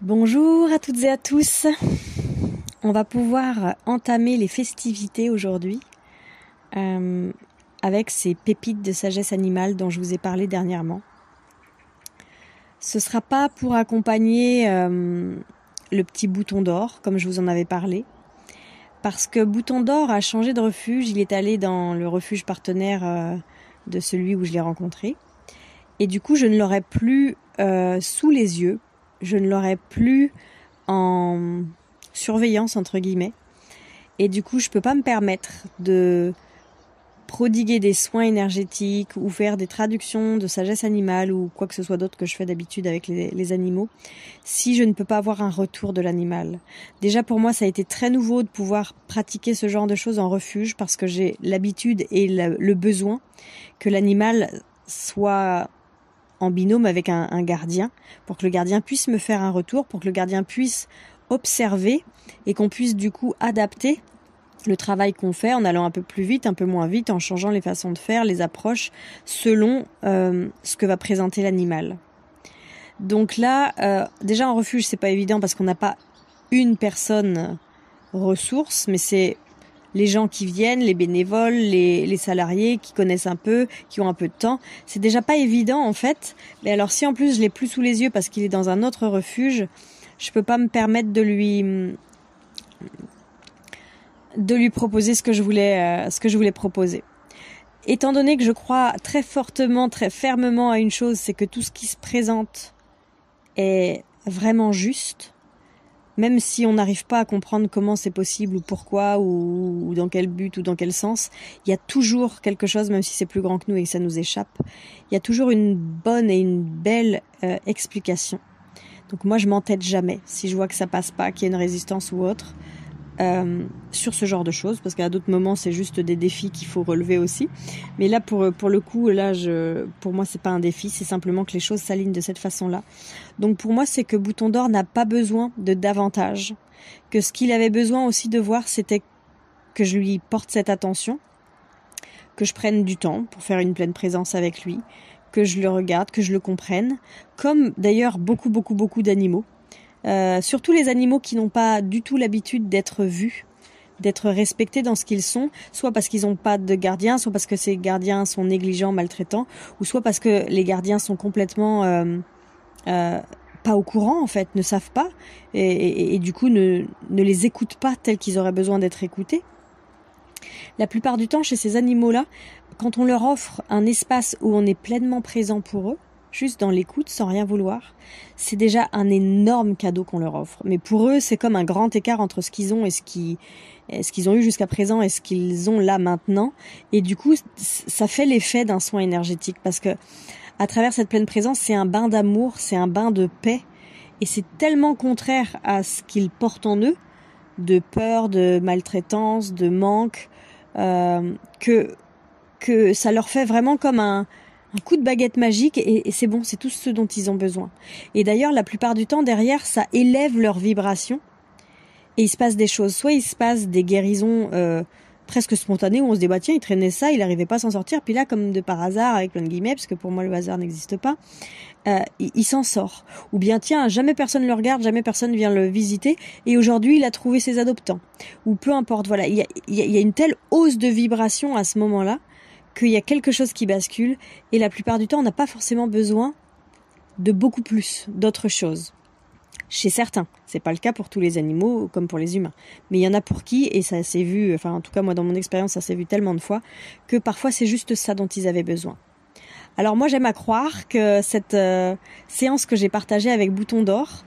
Bonjour à toutes et à tous. On va pouvoir entamer les festivités aujourd'hui avec ces pépites de sagesse animale dont je vous ai parlé dernièrement. Ce ne sera pas pour accompagner le petit bouton d'or comme je vous en avais parlé, parce que Bouton d'or a changé de refuge. Il est allé dans le refuge partenaire de celui où je l'ai rencontré, et du coup je ne l'aurai plus sous les yeux. Je ne l'aurai plus en surveillance, entre guillemets. Et du coup, je peux pas me permettre de prodiguer des soins énergétiques ou faire des traductions de sagesse animale ou quoi que ce soit d'autre que je fais d'habitude avec les animaux si je ne peux pas avoir un retour de l'animal. Déjà, pour moi, ça a été très nouveau de pouvoir pratiquer ce genre de choses en refuge parce que j'ai l'habitude et le besoin que l'animal soit en binôme avec un gardien, pour que le gardien puisse me faire un retour, pour que le gardien puisse observer et qu'on puisse du coup adapter le travail qu'on fait en allant un peu plus vite, un peu moins vite, en changeant les façons de faire, les approches, selon ce que va présenter l'animal. Donc là, déjà en refuge, c'est pas évident parce qu'on n'a pas une personne ressource, mais c'est les gens qui viennent, les bénévoles, les salariés qui connaissent un peu, qui ont un peu de temps. C'est déjà pas évident en fait. Mais alors si en plus je l'ai plus sous les yeux parce qu'il est dans un autre refuge, je peux pas me permettre de lui proposer ce que je voulais proposer. Étant donné que je crois très fortement, très fermement à une chose, c'est que tout ce qui se présente est vraiment juste. Même si on n'arrive pas à comprendre comment c'est possible ou pourquoi ou dans quel but ou dans quel sens, il y a toujours quelque chose, même si c'est plus grand que nous et que ça nous échappe, il y a toujours une bonne et une belle explication. Donc moi je m'entête jamais si je vois que ça passe pas, qu'il y a une résistance ou autre sur ce genre de choses, parce qu'à d'autres moments c'est juste des défis qu'il faut relever aussi. Mais là pour le coup, là pour moi c'est pas un défi, c'est simplement que les choses s'alignent de cette façon-là. Donc pour moi c'est que Bouton d'or n'a pas besoin de davantage, que ce qu'il avait besoin aussi de voir c'était que je lui porte cette attention, que je prenne du temps pour faire une pleine présence avec lui, que je le regarde, que je le comprenne, comme d'ailleurs beaucoup d'animaux. Surtout les animaux qui n'ont pas du tout l'habitude d'être vus, d'être respectés dans ce qu'ils sont, soit parce qu'ils n'ont pas de gardien, soit parce que ces gardiens sont négligents, maltraitants, ou soit parce que les gardiens sont complètement pas au courant en fait, ne savent pas, et du coup ne les écoutent pas tels qu'ils auraient besoin d'être écoutés. La plupart du temps, chez ces animaux-là, quand on leur offre un espace où on est pleinement présent pour eux, juste dans l'écoute, sans rien vouloir, c'est déjà un énorme cadeau qu'on leur offre. Mais pour eux, c'est comme un grand écart entre ce qu'ils ont et ce qu'ils ont eu jusqu'à présent et ce qu'ils ont là maintenant. Et du coup, ça fait l'effet d'un soin énergétique parce que à travers cette pleine présence, c'est un bain d'amour, c'est un bain de paix. Et c'est tellement contraire à ce qu'ils portent en eux, de peur, de maltraitance, de manque, que ça leur fait vraiment comme un coup de baguette magique et c'est bon, c'est tout ce dont ils ont besoin. Et d'ailleurs, la plupart du temps, derrière, ça élève leur vibration et il se passe des choses. Soit il se passe des guérisons presque spontanées où on se dit, bah tiens, il traînait ça, il n'arrivait pas à s'en sortir. Puis là, comme de par hasard, avec plein de guillemets, parce que pour moi, le hasard n'existe pas, il s'en sort. Ou bien, tiens, jamais personne le regarde, jamais personne vient le visiter et aujourd'hui, il a trouvé ses adoptants. Ou peu importe, voilà, il y a une telle hausse de vibration à ce moment-là qu'il y a quelque chose qui bascule et la plupart du temps, on n'a pas forcément besoin de beaucoup plus, d'autres choses. Chez certains, c'est pas le cas pour tous les animaux comme pour les humains, mais il y en a pour qui, et ça s'est vu, enfin en tout cas moi dans mon expérience, ça s'est vu tellement de fois, que parfois c'est juste ça dont ils avaient besoin. Alors moi j'aime à croire que cette séance que j'ai partagée avec Bouton d'or,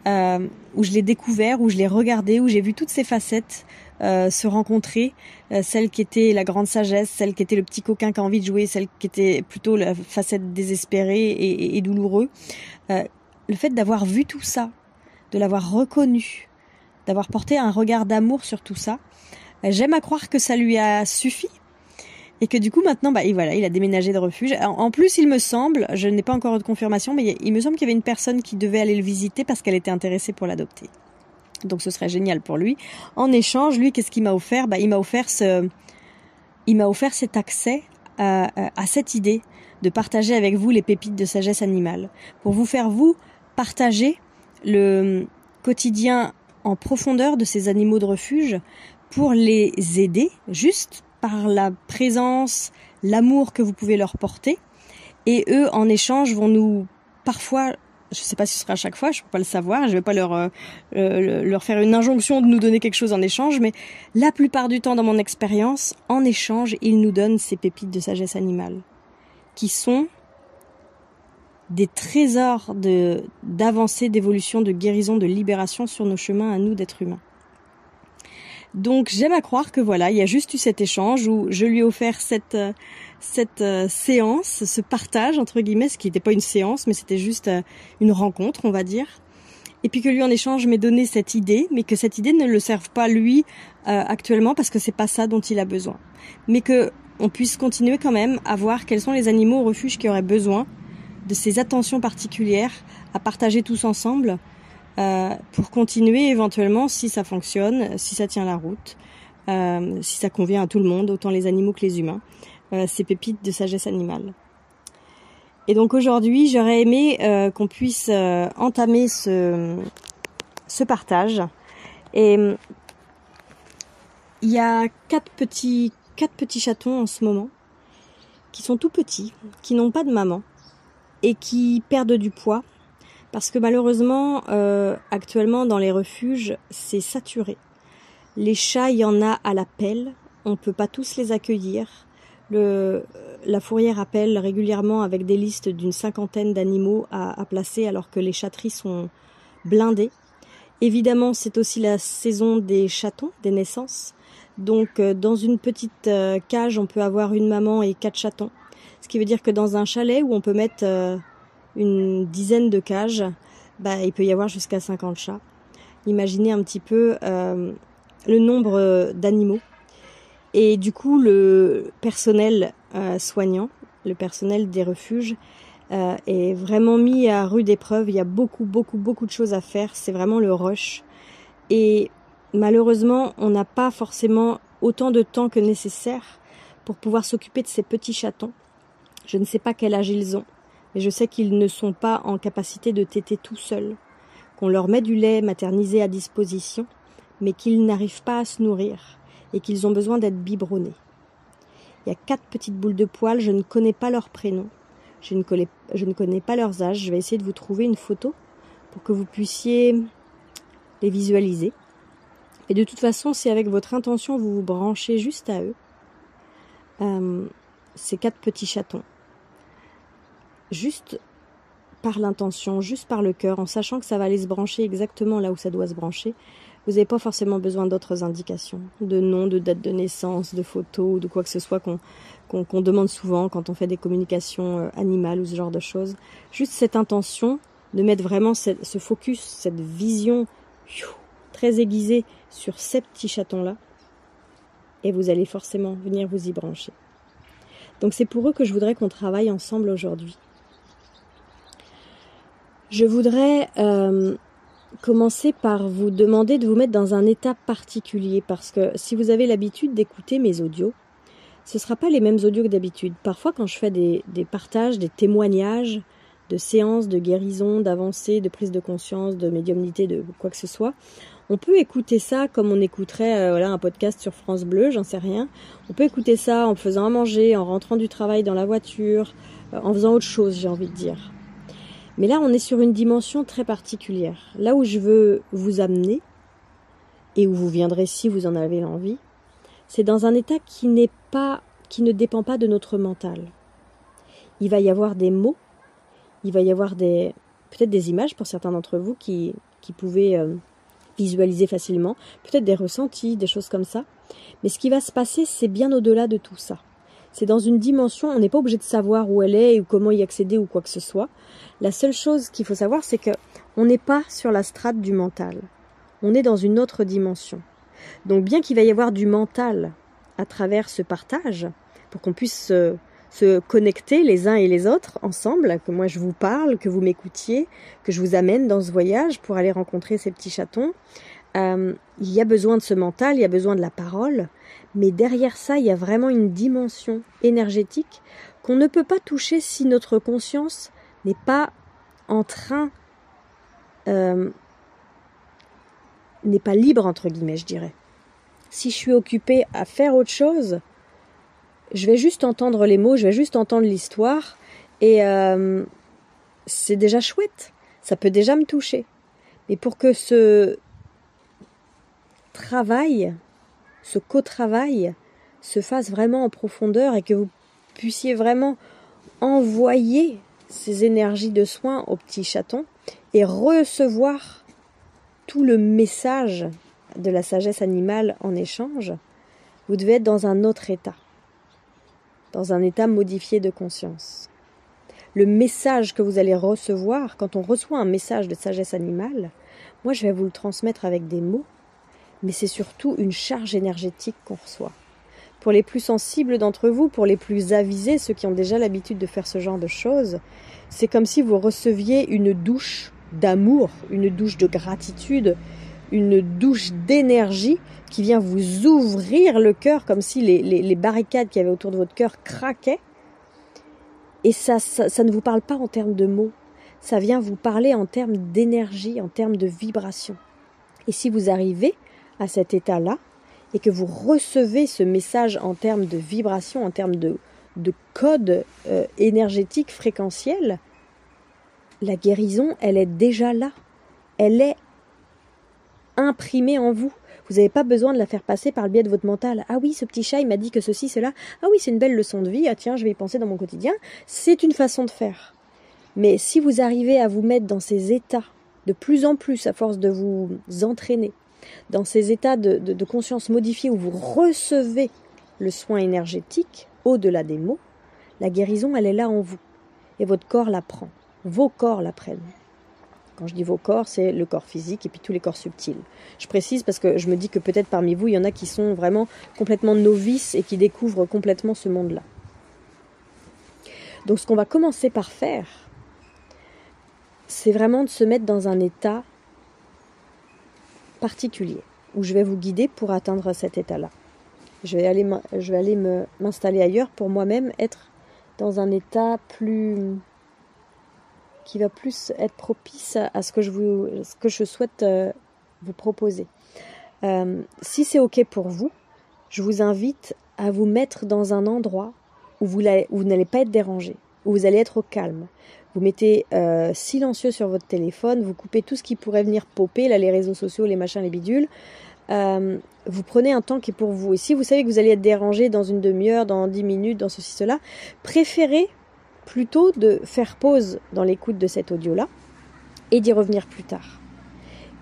où je l'ai découvert, où je l'ai regardé, où j'ai vu toutes ces facettes se rencontrer, celle qui était la grande sagesse, celle qui était le petit coquin qui a envie de jouer, celle qui était plutôt la facette désespérée et douloureux. Le fait d'avoir vu tout ça, de l'avoir reconnu, d'avoir porté un regard d'amour sur tout ça, j'aime à croire que ça lui a suffi et que du coup maintenant, et voilà, il a déménagé de refuge. En plus, il me semble, je n'ai pas encore eu de confirmation, mais il me semble qu'il y avait une personne qui devait aller le visiter parce qu'elle était intéressée pour l'adopter. Donc ce serait génial pour lui. En échange, lui, qu'est-ce qu'il m'a offert ? Il m'a offert cet accès à cette idée de partager avec vous les pépites de sagesse animale, pour vous faire vous partager le quotidien en profondeur de ces animaux de refuge pour les aider, juste par la présence, l'amour que vous pouvez leur porter. Et eux, en échange, vont nous, parfois, je ne sais pas si ce sera à chaque fois, je ne peux pas le savoir, je ne vais pas leur faire une injonction de nous donner quelque chose en échange, mais la plupart du temps, dans mon expérience, en échange, ils nous donnent ces pépites de sagesse animale, qui sont des trésors d'avancée, d'évolution, de guérison, de libération sur nos chemins à nous d'êtres humains. Donc j'aime à croire que voilà, il y a juste eu cet échange où je lui ai offert cette séance, ce partage entre guillemets, ce qui n'était pas une séance, mais c'était juste une rencontre, on va dire. Et puis que lui en échange m'ait donné cette idée, mais que cette idée ne le serve pas lui actuellement parce que c'est pas ça dont il a besoin. Mais que on puisse continuer quand même à voir quels sont les animaux au refuge qui auraient besoin de ces attentions particulières à partager tous ensemble. Pour continuer éventuellement, si ça fonctionne, si ça tient la route, si ça convient à tout le monde, autant les animaux que les humains, ces pépites de sagesse animale. Et donc aujourd'hui, j'aurais aimé qu'on puisse entamer ce partage. Et il y a quatre petits chatons en ce moment, qui sont tout petits, qui n'ont pas de maman, et qui perdent du poids. Parce que malheureusement, actuellement dans les refuges, c'est saturé. Les chats, il y en a à la pelle, on ne peut pas tous les accueillir. La fourrière appelle régulièrement avec des listes d'une 50aine d'animaux à placer alors que les chatteries sont blindées. Évidemment, c'est aussi la saison des chatons, des naissances. Donc dans une petite cage, on peut avoir une maman et 4 chatons. Ce qui veut dire que dans un chalet où on peut mettre une dizaine de cages, il peut y avoir jusqu'à 50 chats. Imaginez un petit peu le nombre d'animaux. Et du coup, le personnel soignant, le personnel des refuges, est vraiment mis à rude épreuve. Il y a beaucoup de choses à faire. C'est vraiment le rush. Et malheureusement, on n'a pas forcément autant de temps que nécessaire pour pouvoir s'occuper de ces petits chatons. Je ne sais pas quel âge ils ont, mais je sais qu'ils ne sont pas en capacité de téter tout seuls, qu'on leur met du lait maternisé à disposition, mais qu'ils n'arrivent pas à se nourrir et qu'ils ont besoin d'être biberonnés. Il y a 4 petites boules de poils, je ne connais pas leurs prénoms, je ne connais pas leurs âges. Je vais essayer de vous trouver une photo pour que vous puissiez les visualiser. Et de toute façon, si avec votre intention vous vous branchez juste à eux, ces 4 petits chatons, juste par l'intention, juste par le cœur, en sachant que ça va aller se brancher exactement là où ça doit se brancher, vous n'avez pas forcément besoin d'autres indications, de nom, de date de naissance, de photos, de quoi que ce soit qu'on demande souvent quand on fait des communications animales ou ce genre de choses. Juste cette intention de mettre vraiment ce focus, cette vision très aiguisée sur ces petits chatons-là, et vous allez forcément venir vous y brancher. Donc c'est pour eux que je voudrais qu'on travaille ensemble aujourd'hui. Je voudrais commencer par vous demander de vous mettre dans un état particulier, parce que si vous avez l'habitude d'écouter mes audios, ce ne sera pas les mêmes audios que d'habitude. Parfois quand je fais des partages, des témoignages de séances, de guérison, d'avancée, de prise de conscience, de médiumnité, de quoi que ce soit, on peut écouter ça comme on écouterait un podcast sur France Bleu, j'en sais rien. On peut écouter ça en faisant à manger, en rentrant du travail dans la voiture, en faisant autre chose, j'ai envie de dire. Mais là, on est sur une dimension très particulière. Là où je veux vous amener, et où vous viendrez si vous en avez l'envie, c'est dans un état qui ne dépend pas de notre mental. Il va y avoir des mots, il va y avoir peut-être des images pour certains d'entre vous qui pouvaient visualiser facilement, peut-être des ressentis, des choses comme ça. Mais ce qui va se passer, c'est bien au-delà de tout ça. C'est dans une dimension, on n'est pas obligé de savoir où elle est ou comment y accéder ou quoi que ce soit. La seule chose qu'il faut savoir, c'est qu'on n'est pas sur la strate du mental. On est dans une autre dimension. Donc bien qu'il va y avoir du mental à travers ce partage, pour qu'on puisse se connecter les uns et les autres ensemble, que moi je vous parle, que vous m'écoutiez, que je vous amène dans ce voyage pour aller rencontrer ces petits chatons, il y a besoin de ce mental, il y a besoin de la parole, mais derrière ça, il y a vraiment une dimension énergétique qu'on ne peut pas toucher si notre conscience n'est pas en train n'est pas libre, entre guillemets, je dirais. Si je suis occupée à faire autre chose, je vais juste entendre les mots, je vais juste entendre l'histoire, et c'est déjà chouette, ça peut déjà me toucher. Mais pour que ce travail, ce co-travail se fasse vraiment en profondeur et que vous puissiez vraiment envoyer ces énergies de soin au petit chaton et recevoir tout le message de la sagesse animale en échange, vous devez être dans un autre état, dans un état modifié de conscience. Le message que vous allez recevoir, quand on reçoit un message de sagesse animale, moi je vais vous le transmettre avec des mots, mais c'est surtout une charge énergétique qu'on reçoit. Pour les plus sensibles d'entre vous, pour les plus avisés, ceux qui ont déjà l'habitude de faire ce genre de choses, c'est comme si vous receviez une douche d'amour, une douche de gratitude, une douche d'énergie qui vient vous ouvrir le cœur, comme si les barricades qu'il y avait autour de votre cœur craquaient. Et ça ne vous parle pas en termes de mots, ça vient vous parler en termes d'énergie, en termes de vibration. Et si vous arrivez à cet état-là, et que vous recevez ce message en termes de vibration, en termes de code énergétique fréquentiel, la guérison, elle est déjà là. Elle est imprimée en vous. Vous n'avez pas besoin de la faire passer par le biais de votre mental. Ah oui, ce petit chat, il m'a dit que ceci, cela. Ah oui, c'est une belle leçon de vie. Ah tiens, je vais y penser dans mon quotidien. C'est une façon de faire. Mais si vous arrivez à vous mettre dans ces états, de plus en plus, à force de vous entraîner, dans ces états de conscience modifiés où vous recevez le soin énergétique, au-delà des mots, la guérison, elle est là en vous. Et votre corps la prend. Vos corps la prennent. Quand je dis vos corps, c'est le corps physique et puis tous les corps subtils. Je précise parce que je me dis que peut-être parmi vous, il y en a qui sont vraiment complètement novices et qui découvrent complètement ce monde-là. Donc ce qu'on va commencer par faire, c'est vraiment de se mettre dans un état particulier, où je vais vous guider pour atteindre cet état-là. Je vais aller m'installer ailleurs pour moi-même être dans un état qui va plus être propice à ce que je souhaite vous proposer. Si c'est OK pour vous, je vous invite à vous mettre dans un endroit où vous n'allez pas être dérangé, où vous allez être au calme. Vous mettez silencieux sur votre téléphone, vous coupez tout ce qui pourrait venir popper, là, les réseaux sociaux, les machins, les bidules. Vous prenez un temps qui est pour vous. Et si vous savez que vous allez être dérangé dans une demi-heure, dans 10 minutes, dans ceci, cela, préférez plutôt de faire pause dans l'écoute de cet audio-là et d'y revenir plus tard.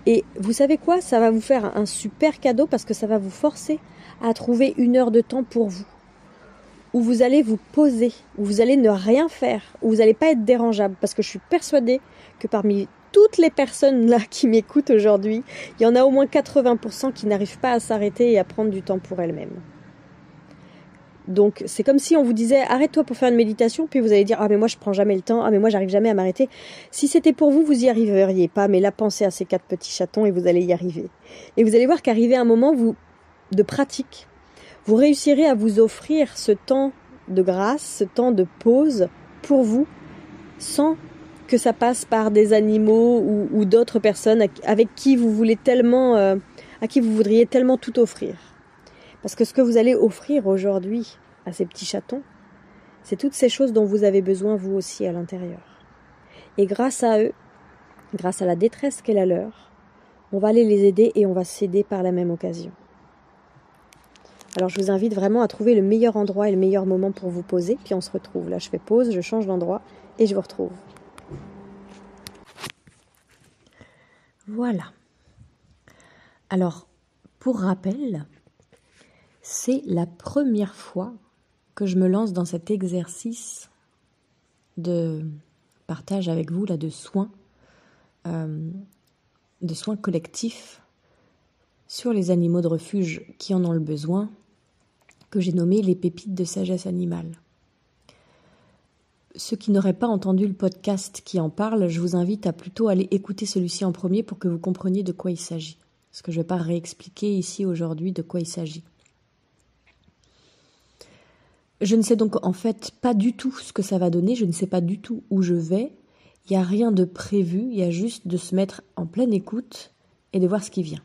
Et vous savez quoi? Ça va vous faire un super cadeau parce que ça va vous forcer à trouver une heure de temps pour vous, où vous allez vous poser, où vous allez ne rien faire, où vous n'allez pas être dérangeable. Parce que je suis persuadée que parmi toutes les personnes là qui m'écoutent aujourd'hui, il y en a au moins 80% qui n'arrivent pas à s'arrêter et à prendre du temps pour elles-mêmes. Donc c'est comme si on vous disait arrête-toi pour faire une méditation, puis vous allez dire ah mais moi je prends jamais le temps, ah mais moi j'arrive jamais à m'arrêter. Si c'était pour vous, vous y arriveriez pas, mais là pensez à ces 4 petits chatons et vous allez y arriver. Et vous allez voir qu'arrivé un moment de pratique, vous réussirez à vous offrir ce temps de grâce, ce temps de pause pour vous, sans que ça passe par des animaux ou d'autres personnes avec qui vous voulez tellement, à qui vous voudriez tellement tout offrir. Parce que ce que vous allez offrir aujourd'hui à ces petits chatons, c'est toutes ces choses dont vous avez besoin vous aussi à l'intérieur. Et grâce à eux, grâce à la détresse qu'est la leur, on va aller les aider et on va s'aider par la même occasion. Alors je vous invite vraiment à trouver le meilleur endroit et le meilleur moment pour vous poser, puis on se retrouve. Là je fais pause, je change d'endroit et je vous retrouve. Voilà. Alors, pour rappel, c'est la première fois que je me lance dans cet exercice de partage avec vous, là, de soins collectifs sur les animaux de refuge qui en ont le besoin, que j'ai nommé les pépites de sagesse animale. Ceux qui n'auraient pas entendu le podcast qui en parle, je vous invite à plutôt aller écouter celui-ci en premier pour que vous compreniez de quoi il s'agit. Parce que je ne vais pas réexpliquer ici aujourd'hui de quoi il s'agit. Je ne sais donc en fait pas du tout ce que ça va donner, je ne sais pas du tout où je vais, Il n'y a rien de prévu, il y a juste de se mettre en pleine écoute et de voir ce qui vient.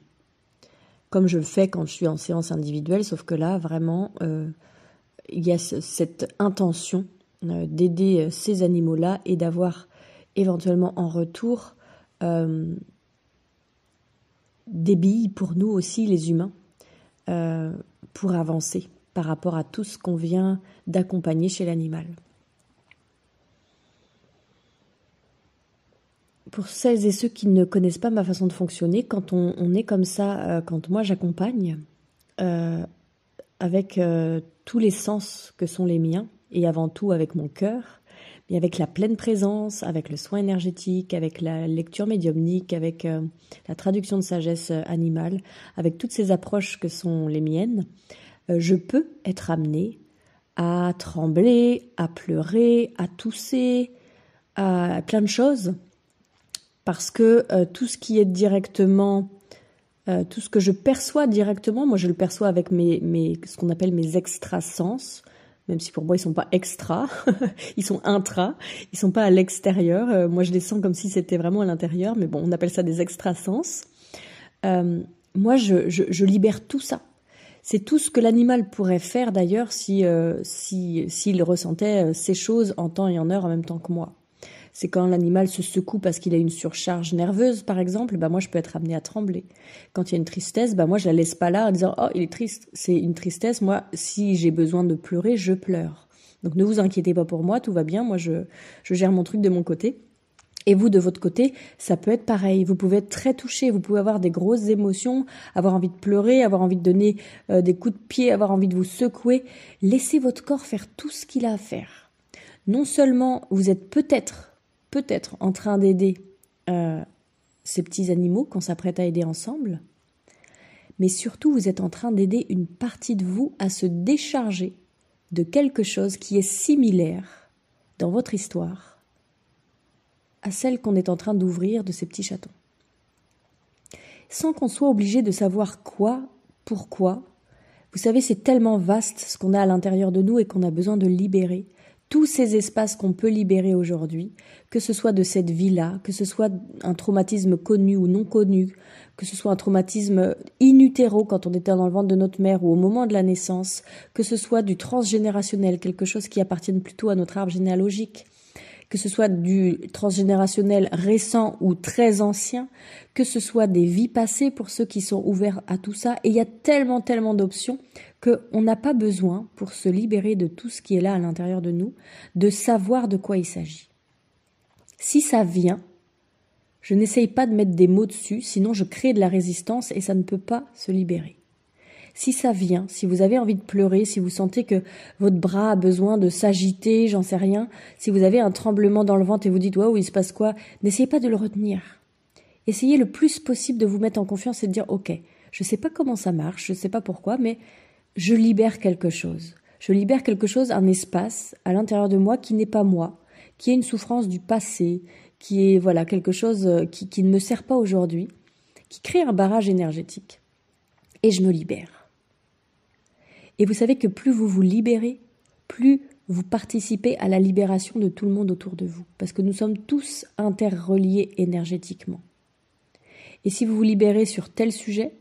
Comme je le fais quand je suis en séance individuelle, sauf que là, vraiment, il y a cette intention d'aider ces animaux-là et d'avoir éventuellement en retour des billes pour nous aussi, les humains, pour avancer par rapport à tout ce qu'on vient d'accompagner chez l'animal. Pour celles et ceux qui ne connaissent pas ma façon de fonctionner, quand on est comme ça, quand moi j'accompagne, avec tous les sens que sont les miens, et avant tout avec mon cœur, mais avec la pleine présence, avec le soin énergétique, avec la lecture médiumnique, avec la traduction de sagesse animale, avec toutes ces approches que sont les miennes, je peux être amenée à trembler, à pleurer, à tousser, à plein de choses, parce que tout ce qui est directement, tout ce que je perçois directement, moi je le perçois avec ce qu'on appelle mes extrasens, même si pour moi ils sont pas extra, ils sont intra, ils sont pas à l'extérieur. Moi je les sens comme si c'était vraiment à l'intérieur, mais bon, on appelle ça des extrasens. Moi je libère tout ça. C'est tout ce que l'animal pourrait faire d'ailleurs s'il ressentait ces choses en temps et en heure en même temps que moi. C'est quand l'animal se secoue parce qu'il a une surcharge nerveuse, par exemple, moi je peux être amenée à trembler. Quand il y a une tristesse, moi je la laisse pas là en disant « Oh, il est triste ». C'est une tristesse, moi, si j'ai besoin de pleurer, je pleure. Donc ne vous inquiétez pas pour moi, tout va bien, moi je gère mon truc de mon côté. Et vous, de votre côté, ça peut être pareil. Vous pouvez être très touché, vous pouvez avoir des grosses émotions, avoir envie de pleurer, avoir envie de donner des coups de pied, avoir envie de vous secouer. Laissez votre corps faire tout ce qu'il a à faire. Non seulement vous êtes peut-être en train d'aider ces petits animaux qu'on s'apprête à aider ensemble, mais surtout vous êtes en train d'aider une partie de vous à se décharger de quelque chose qui est similaire dans votre histoire à celle qu'on est en train d'ouvrir de ces petits chatons. Sans qu'on soit obligé de savoir quoi, pourquoi. Vous savez, c'est tellement vaste ce qu'on a à l'intérieur de nous et qu'on a besoin de libérer. Tous ces espaces qu'on peut libérer aujourd'hui, que ce soit de cette vie-là, que ce soit un traumatisme connu ou non connu, que ce soit un traumatisme in utero quand on était dans le ventre de notre mère ou au moment de la naissance, que ce soit du transgénérationnel, quelque chose qui appartienne plutôt à notre arbre généalogique, que ce soit du transgénérationnel récent ou très ancien, que ce soit des vies passées pour ceux qui sont ouverts à tout ça. Et il y a tellement d'options qu'on n'a pas besoin, pour se libérer de tout ce qui est là à l'intérieur de nous, de savoir de quoi il s'agit. Si ça vient, je n'essaye pas de mettre des mots dessus, sinon je crée de la résistance et ça ne peut pas se libérer. Si ça vient, si vous avez envie de pleurer, si vous sentez que votre bras a besoin de s'agiter, j'en sais rien, si vous avez un tremblement dans le ventre et vous dites « Waouh, il se passe quoi ?» n'essayez pas de le retenir. Essayez le plus possible de vous mettre en confiance et de dire « Ok, je ne sais pas comment ça marche, je ne sais pas pourquoi, mais je libère quelque chose. Je libère quelque chose, un espace à l'intérieur de moi qui n'est pas moi, qui est une souffrance du passé, qui est voilà quelque chose qui ne me sert pas aujourd'hui, qui crée un barrage énergétique. Et je me libère. » Et vous savez que plus vous vous libérez, plus vous participez à la libération de tout le monde autour de vous. Parce que nous sommes tous interreliés énergétiquement. Et si vous vous libérez sur tel sujet,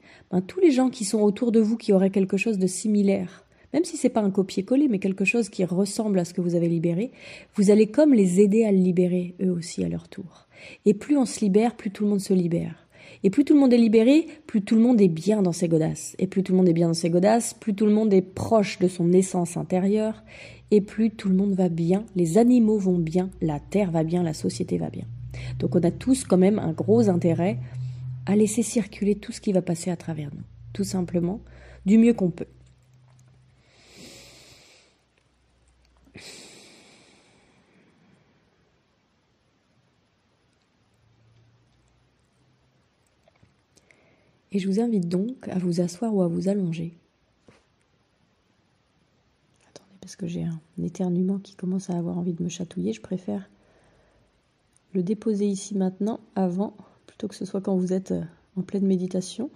tous les gens qui sont autour de vous qui auraient quelque chose de similaire, même si ce n'est pas un copier-coller, mais quelque chose qui ressemble à ce que vous avez libéré, vous allez comme les aider à le libérer eux aussi à leur tour. Et plus on se libère, plus tout le monde se libère. Et plus tout le monde est libéré, plus tout le monde est bien dans ses godasses. Et plus tout le monde est bien dans ses godasses, plus tout le monde est proche de son essence intérieure. Et plus tout le monde va bien, les animaux vont bien, la terre va bien, la société va bien. Donc on a tous quand même un gros intérêt à laisser circuler tout ce qui va passer à travers nous. Tout simplement, du mieux qu'on peut. Et je vous invite donc à vous asseoir ou à vous allonger. Attendez, parce que j'ai un éternuement qui commence à avoir envie de me chatouiller. Je préfère le déposer ici maintenant, avant, plutôt que ce soit quand vous êtes en pleine méditation.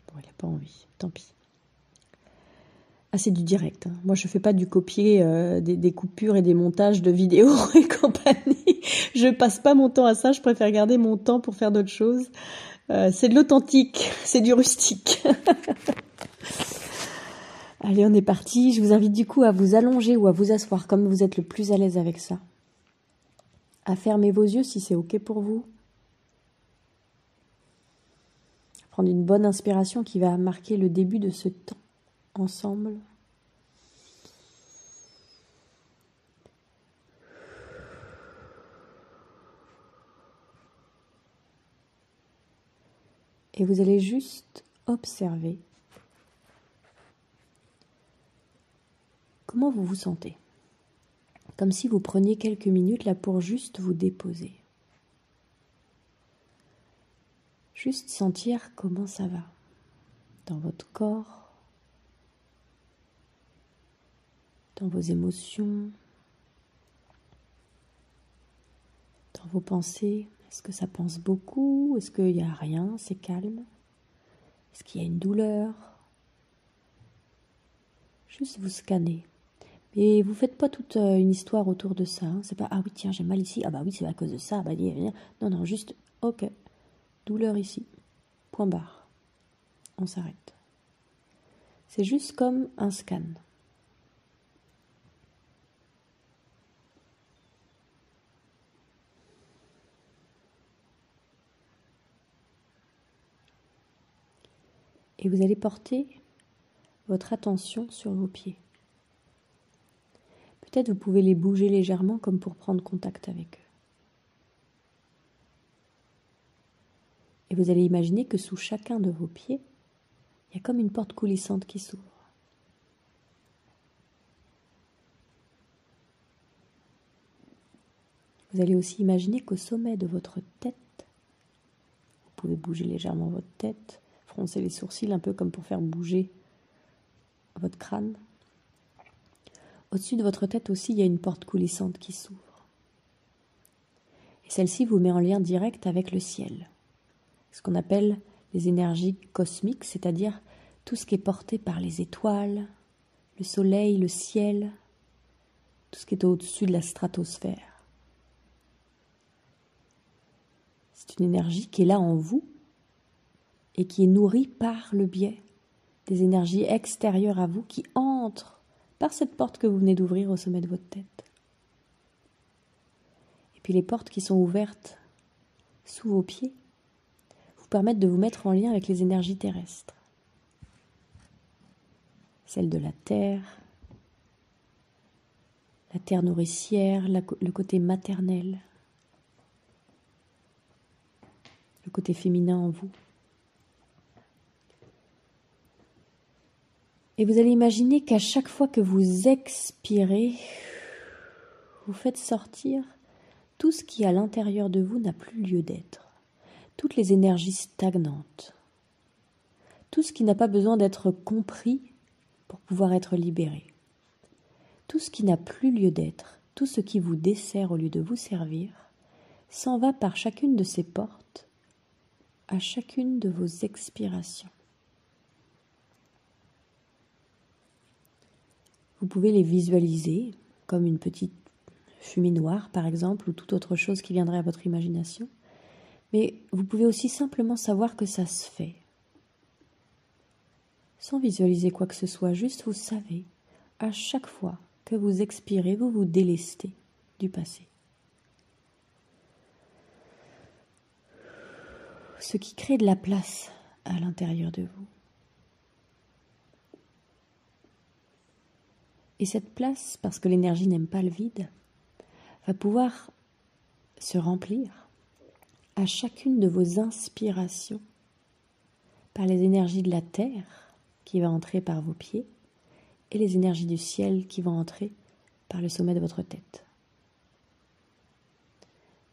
Bon, il n'a pas envie, tant pis. Ah, c'est du direct. Moi, je fais pas du copier des coupures et des montages de vidéos et compagnie. Je passe pas mon temps à ça. Je préfère garder mon temps pour faire d'autres choses. C'est de l'authentique, c'est du rustique. Allez, on est parti. Je vous invite du coup à vous allonger ou à vous asseoir comme vous êtes le plus à l'aise avec ça. À fermer vos yeux si c'est OK pour vous. Prendre une bonne inspiration qui va marquer le début de ce temps ensemble. Et vous allez juste observer comment vous vous sentez. Comme si vous preniez quelques minutes là pour juste vous déposer. Juste sentir comment ça va dans votre corps, dans vos émotions, dans vos pensées. Est-ce que ça pense beaucoup? Est-ce qu'il n'y a rien? C'est calme? Est-ce qu'il y a une douleur? Juste vous scanner. Et vous ne faites pas toute une histoire autour de ça. Hein. C'est pas, ah oui, tiens, j'ai mal ici. Ah bah oui, c'est à cause de ça. Bah, non, non, juste, ok. Douleur ici. Point barre. On s'arrête. C'est juste comme un scan. Et vous allez porter votre attention sur vos pieds. Peut-être vous pouvez les bouger légèrement comme pour prendre contact avec eux. Et vous allez imaginer que sous chacun de vos pieds, il y a comme une porte coulissante qui s'ouvre. Vous allez aussi imaginer qu'au sommet de votre tête, vous pouvez bouger légèrement votre tête, froncer les sourcils un peu comme pour faire bouger votre crâne. Au-dessus de votre tête aussi, il y a une porte coulissante qui s'ouvre. Et celle-ci vous met en lien direct avec le ciel. Ce qu'on appelle les énergies cosmiques, c'est-à-dire tout ce qui est porté par les étoiles, le soleil, le ciel, tout ce qui est au-dessus de la stratosphère. C'est une énergie qui est là en vous et qui est nourrie par le biais des énergies extérieures à vous qui entrent par cette porte que vous venez d'ouvrir au sommet de votre tête. Et puis les portes qui sont ouvertes sous vos pieds vous permettent de vous mettre en lien avec les énergies terrestres. Celles de la terre nourricière, le côté maternel, le côté féminin en vous. Et vous allez imaginer qu'à chaque fois que vous expirez, vous faites sortir tout ce qui à l'intérieur de vous n'a plus lieu d'être. Toutes les énergies stagnantes, tout ce qui n'a pas besoin d'être compris pour pouvoir être libéré. Tout ce qui n'a plus lieu d'être, tout ce qui vous dessert au lieu de vous servir, s'en va par chacune de ces portes, à chacune de vos expirations. Vous pouvez les visualiser comme une petite fumée noire, par exemple, ou toute autre chose qui viendrait à votre imagination. Mais vous pouvez aussi simplement savoir que ça se fait. Sans visualiser quoi que ce soit, juste vous savez, à chaque fois que vous expirez, vous vous délestez du passé. Ce qui crée de la place à l'intérieur de vous. Et cette place, parce que l'énergie n'aime pas le vide, va pouvoir se remplir à chacune de vos inspirations par les énergies de la terre qui va entrer par vos pieds et les énergies du ciel qui vont entrer par le sommet de votre tête.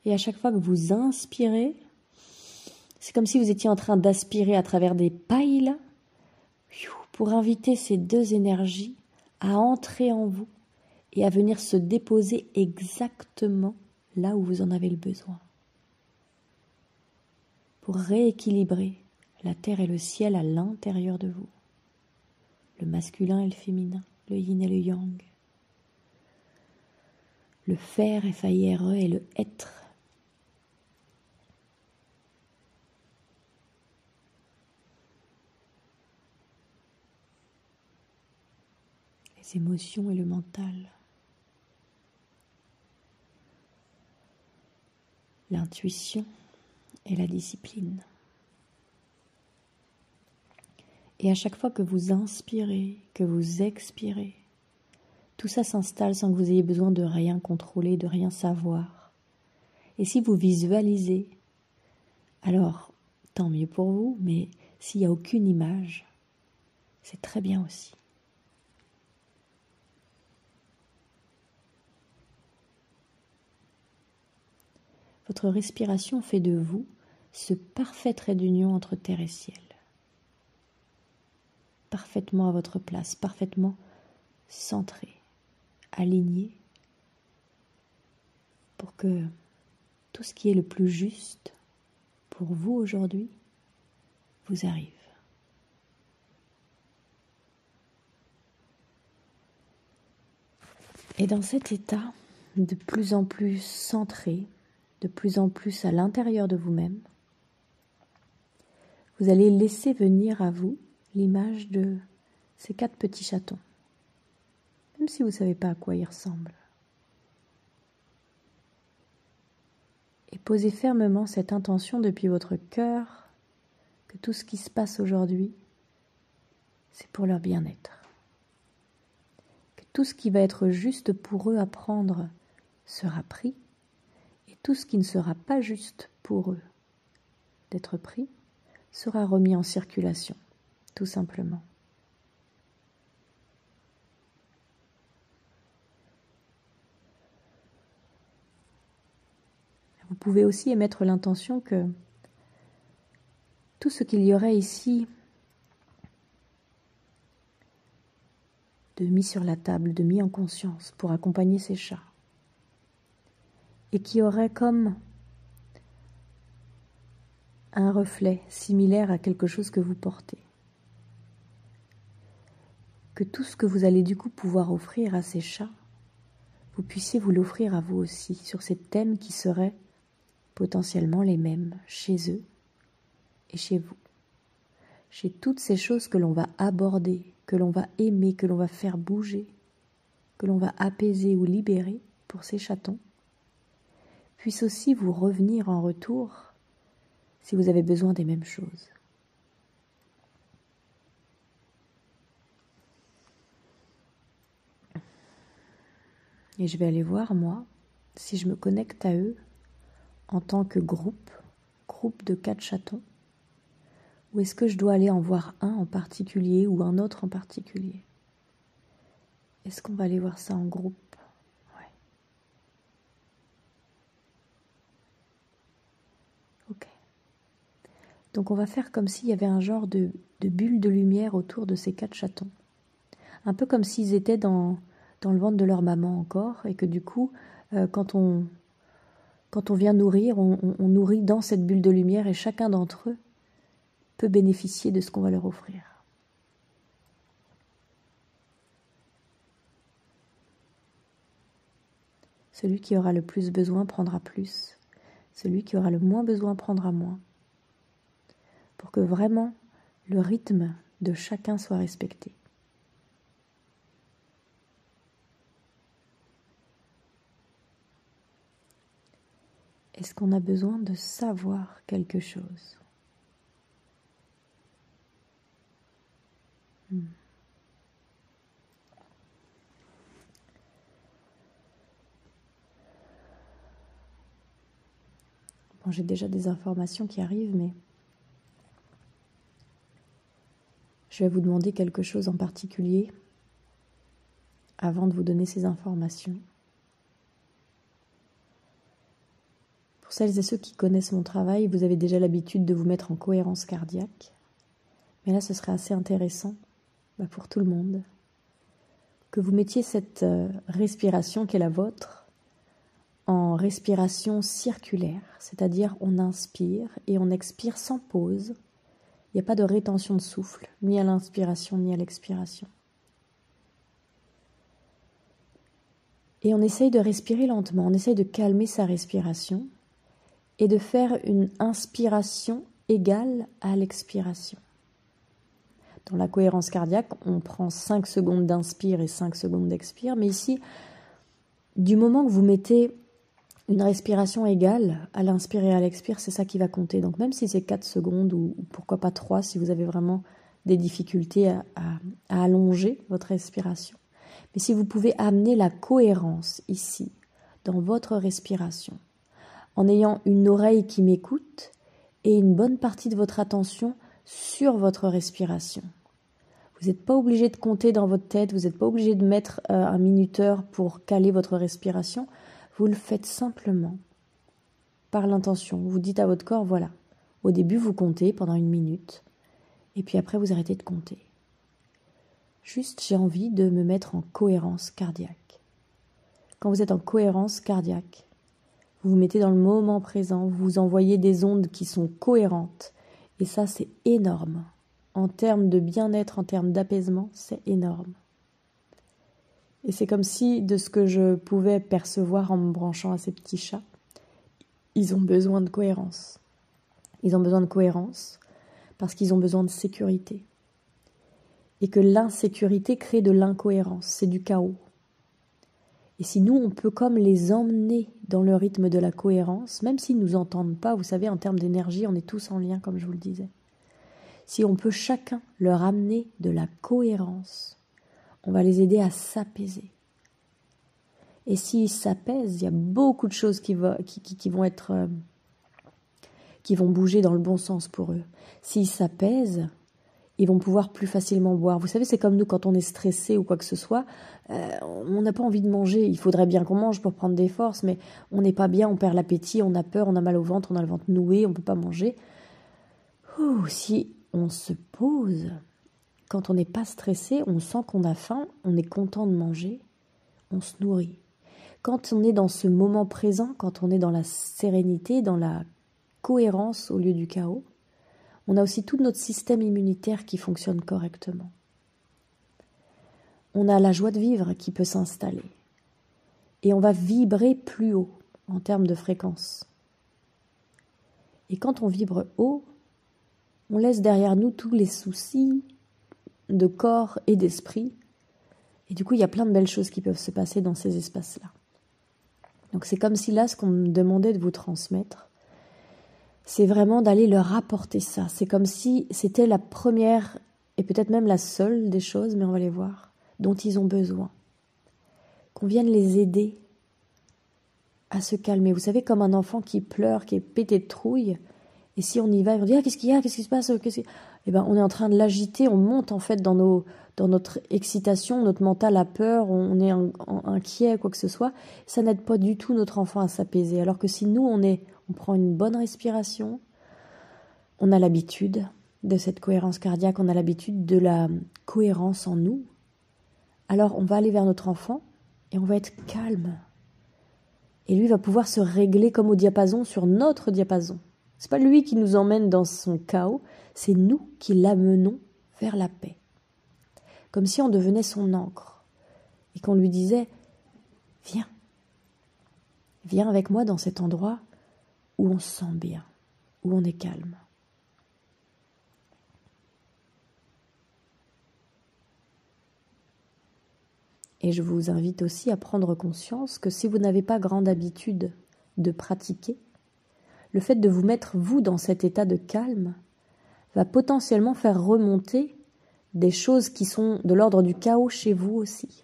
Et à chaque fois que vous inspirez, c'est comme si vous étiez en train d'aspirer à travers des pailles là, pour inviter ces deux énergies à entrer en vous et à venir se déposer exactement là où vous en avez le besoin. Pour rééquilibrer la terre et le ciel à l'intérieur de vous. le masculin et le féminin, le yin et le yang, le faire, F-A-I-R-E, et le être. Les émotions et le mental. L'intuition et la discipline. Et à chaque fois que vous inspirez, que vous expirez, tout ça s'installe sans que vous ayez besoin de rien contrôler, de rien savoir. Et si vous visualisez, alors tant mieux pour vous, mais s'il n'y a aucune image, c'est très bien aussi. Votre respiration fait de vous ce parfait trait d'union entre terre et ciel. Parfaitement à votre place, parfaitement centré, aligné, pour que tout ce qui est le plus juste pour vous aujourd'hui vous arrive. Et dans cet état de plus en plus centré, de plus en plus à l'intérieur de vous-même, vous allez laisser venir à vous l'image de ces 4 petits chatons, même si vous ne savez pas à quoi ils ressemblent. Et posez fermement cette intention depuis votre cœur que tout ce qui se passe aujourd'hui, c'est pour leur bien-être. Que tout ce qui va être juste pour eux à prendre sera pris, et tout ce qui ne sera pas juste pour eux d'être pris sera remis en circulation, tout simplement. Vous pouvez aussi émettre l'intention que tout ce qu'il y aurait ici de mis sur la table, de mis en conscience pour accompagner ces chats, et qui aurait comme un reflet similaire à quelque chose que vous portez. Que tout ce que vous allez du coup pouvoir offrir à ces chats, vous puissiez vous l'offrir à vous aussi, sur ces thèmes qui seraient potentiellement les mêmes chez eux et chez vous. Chez toutes ces choses que l'on va aborder, que l'on va aimer, que l'on va faire bouger, que l'on va apaiser ou libérer pour ces chatons, puisse aussi vous revenir en retour si vous avez besoin des mêmes choses. Et je vais aller voir, moi, si je me connecte à eux en tant que groupe de 4 chatons, ou est-ce que je dois aller en voir un en particulier ou un autre en particulier? Est-ce qu'on va aller voir ça en groupe? Ouais. Ok. Donc on va faire comme s'il y avait un genre de bulle de lumière autour de ces 4 chatons. Un peu comme s'ils étaient dans le ventre de leur maman encore, et que du coup, quand on vient nourrir, on nourrit dans cette bulle de lumière, et chacun d'entre eux peut bénéficier de ce qu'on va leur offrir. Celui qui aura le plus besoin prendra plus. Celui qui aura le moins besoin prendra moins. Pour que vraiment le rythme de chacun soit respecté. Est-ce qu'on a besoin de savoir quelque chose? Bon, j'ai déjà des informations qui arrivent, mais je vais vous demander quelque chose en particulier avant de vous donner ces informations. Pour celles et ceux qui connaissent mon travail, vous avez déjà l'habitude de vous mettre en cohérence cardiaque. Mais là, ce serait assez intéressant pour tout le monde que vous mettiez cette respiration qui est la vôtre en respiration circulaire, c'est-à-dire on inspire et on expire sans pause, Il n'y a pas de rétention de souffle, ni à l'inspiration, ni à l'expiration. Et on essaye de respirer lentement, on essaye de calmer sa respiration et de faire une inspiration égale à l'expiration. Dans la cohérence cardiaque, on prend 5 secondes d'inspire et 5 secondes d'expire, mais ici, du moment que vous mettez une respiration égale à l'inspire et à l'expire, c'est ça qui va compter. Donc même si c'est 4 secondes ou pourquoi pas 3, si vous avez vraiment des difficultés à allonger votre respiration. Mais si vous pouvez amener la cohérence ici, dans votre respiration, en ayant une oreille qui m'écoute et une bonne partie de votre attention sur votre respiration. Vous n'êtes pas obligé de compter dans votre tête, vous n'êtes pas obligé de mettre un minuteur pour caler votre respiration. Vous le faites simplement par l'intention. Vous dites à votre corps, voilà, au début vous comptez pendant 1 minute et puis après vous arrêtez de compter. Juste, j'ai envie de me mettre en cohérence cardiaque. Quand vous êtes en cohérence cardiaque, vous vous mettez dans le moment présent, vous envoyez des ondes qui sont cohérentes. Et ça, c'est énorme. En termes de bien-être, en termes d'apaisement, c'est énorme. Et c'est comme si, de ce que je pouvais percevoir en me branchant à ces petits chats, ils ont besoin de cohérence. Ils ont besoin de cohérence parce qu'ils ont besoin de sécurité. Et que l'insécurité crée de l'incohérence, c'est du chaos. Et si nous, on peut comme les emmener dans le rythme de la cohérence, même s'ils ne nous entendent pas, vous savez, en termes d'énergie, on est tous en lien, comme je vous le disais. Si on peut chacun leur amener de la cohérence, on va les aider à s'apaiser. Et s'ils s'apaisent, il y a beaucoup de choses qui vont bouger dans le bon sens pour eux. S'ils s'apaisent, ils vont pouvoir plus facilement boire. Vous savez, c'est comme nous, quand on est stressé ou quoi que ce soit, on n'a pas envie de manger. Il faudrait bien qu'on mange pour prendre des forces, mais on n'est pas bien, on perd l'appétit, on a peur, on a mal au ventre, on a le ventre noué, on ne peut pas manger. Si on se pose, quand on n'est pas stressé, on sent qu'on a faim, on est content de manger, on se nourrit. Quand on est dans ce moment présent, quand on est dans la sérénité, dans la cohérence au lieu du chaos, on a aussi tout notre système immunitaire qui fonctionne correctement. On a la joie de vivre qui peut s'installer. Et on va vibrer plus haut en termes de fréquence. Et quand on vibre haut, on laisse derrière nous tous les soucis de corps et d'esprit. Et du coup, il y a plein de belles choses qui peuvent se passer dans ces espaces-là. Donc c'est comme si là, ce qu'on me demandait de vous transmettre, c'est vraiment d'aller leur apporter ça. C'est comme si c'était la première et peut-être même la seule des choses, mais on va les voir, dont ils ont besoin. Qu'on vienne les aider à se calmer. Vous savez, comme un enfant qui pleure, qui est pété de trouille, et si on y va, on dit « Ah, qu'est-ce qu'il y a ? Qu'est-ce qui se passe ?» Eh ben, on est en train de l'agiter, on monte en fait dans notre excitation, notre mental a peur, on est inquiet, quoi que ce soit. Ça n'aide pas du tout notre enfant à s'apaiser. Alors que si nous, on prend une bonne respiration, on a l'habitude de cette cohérence cardiaque, on a l'habitude de la cohérence en nous, alors on va aller vers notre enfant et on va être calme. Et lui va pouvoir se régler comme au diapason sur notre diapason. C'est pas lui qui nous emmène dans son chaos, c'est nous qui l'amenons vers la paix. Comme si on devenait son ancre et qu'on lui disait « Viens, viens avec moi dans cet endroit où on se sent bien, où on est calme. » Et je vous invite aussi à prendre conscience que si vous n'avez pas grande habitude de pratiquer, le fait de vous mettre, vous, dans cet état de calme, va potentiellement faire remonter des choses qui sont de l'ordre du chaos chez vous aussi.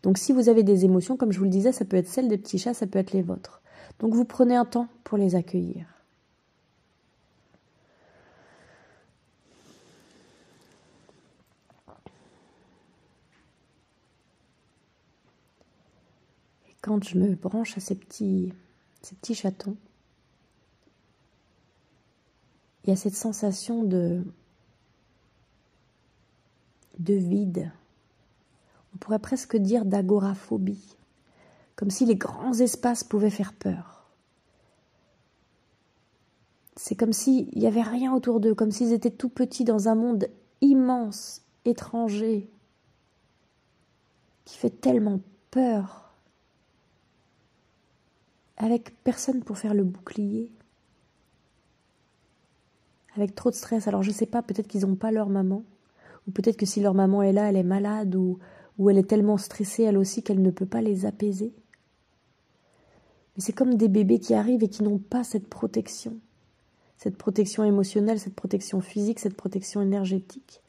Donc si vous avez des émotions, comme je vous le disais, ça peut être celles des petits chats, ça peut être les vôtres. Donc vous prenez un temps pour les accueillir. Et quand je me branche à ces petits chatons, il y a cette sensation de vide. On pourrait presque dire d'agoraphobie, comme si les grands espaces pouvaient faire peur. C'est comme s'il n'y avait rien autour d'eux, comme s'ils étaient tout petits dans un monde immense, étranger, qui fait tellement peur, avec personne pour faire le bouclier, avec trop de stress. Alors je sais pas, peut-être qu'ils n'ont pas leur maman, ou peut-être que si leur maman est là, elle est malade, ou elle est tellement stressée elle aussi qu'elle ne peut pas les apaiser. Mais c'est comme des bébés qui arrivent et qui n'ont pas cette protection émotionnelle, cette protection physique, cette protection énergétique.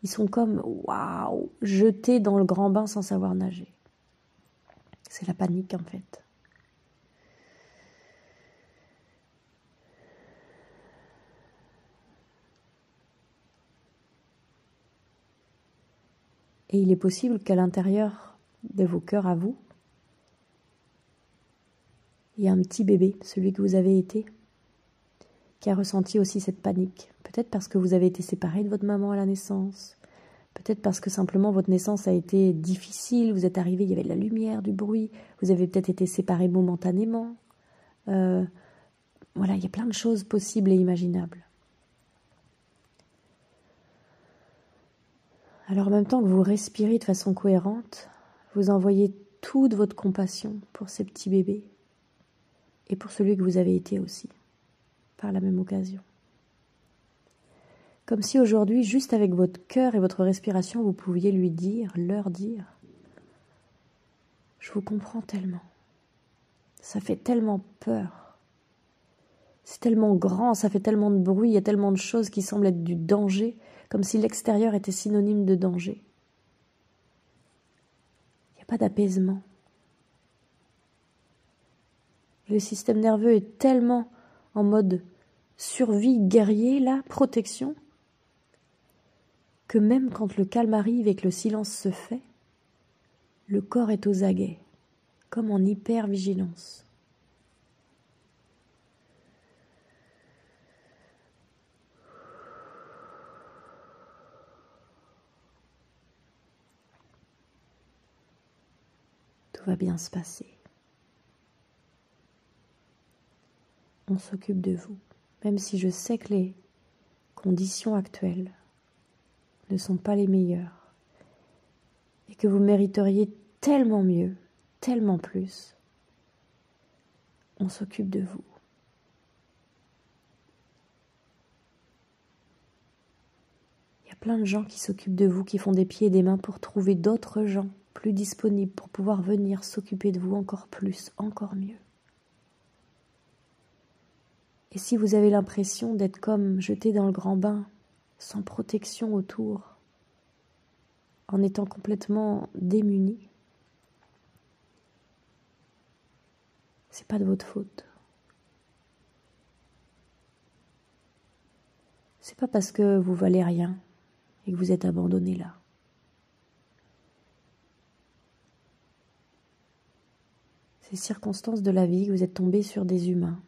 Ils sont comme, waouh, jetés dans le grand bain sans savoir nager. C'est la panique en fait. Et il est possible qu'à l'intérieur de vos cœurs à vous, il y a un petit bébé, celui que vous avez été, qui a ressenti aussi cette panique. Peut-être parce que vous avez été séparés de votre maman à la naissance, peut-être parce que simplement votre naissance a été difficile, vous êtes arrivés, il y avait de la lumière, du bruit, vous avez peut-être été séparés momentanément. Voilà, il y a plein de choses possibles et imaginables. Alors en même temps que vous respirez de façon cohérente, vous envoyez toute votre compassion pour ces petits bébés et pour celui que vous avez été aussi, par la même occasion. Comme si aujourd'hui, juste avec votre cœur et votre respiration, vous pouviez leur dire, je vous comprends tellement, ça fait tellement peur, c'est tellement grand, ça fait tellement de bruit, il y a tellement de choses qui semblent être du danger, comme si l'extérieur était synonyme de danger. Il n'y a pas d'apaisement. Et le système nerveux est tellement en mode survie, guerrier, là, protection, que même quand le calme arrive et que le silence se fait, le corps est aux aguets, comme en hyper-vigilance. Tout va bien se passer. On s'occupe de vous, même si je sais que les conditions actuelles ne sont pas les meilleures et que vous mériteriez tellement mieux, tellement plus. On s'occupe de vous. Il y a plein de gens qui s'occupent de vous, qui font des pieds et des mains pour trouver d'autres gens plus disponibles pour pouvoir venir s'occuper de vous encore plus, encore mieux. Et si vous avez l'impression d'être comme jeté dans le grand bain, sans protection autour, en étant complètement démuni, c'est pas de votre faute. C'est pas parce que vous valez rien et que vous êtes abandonné là. Ces circonstances de la vie, que vous êtes tombés sur des humains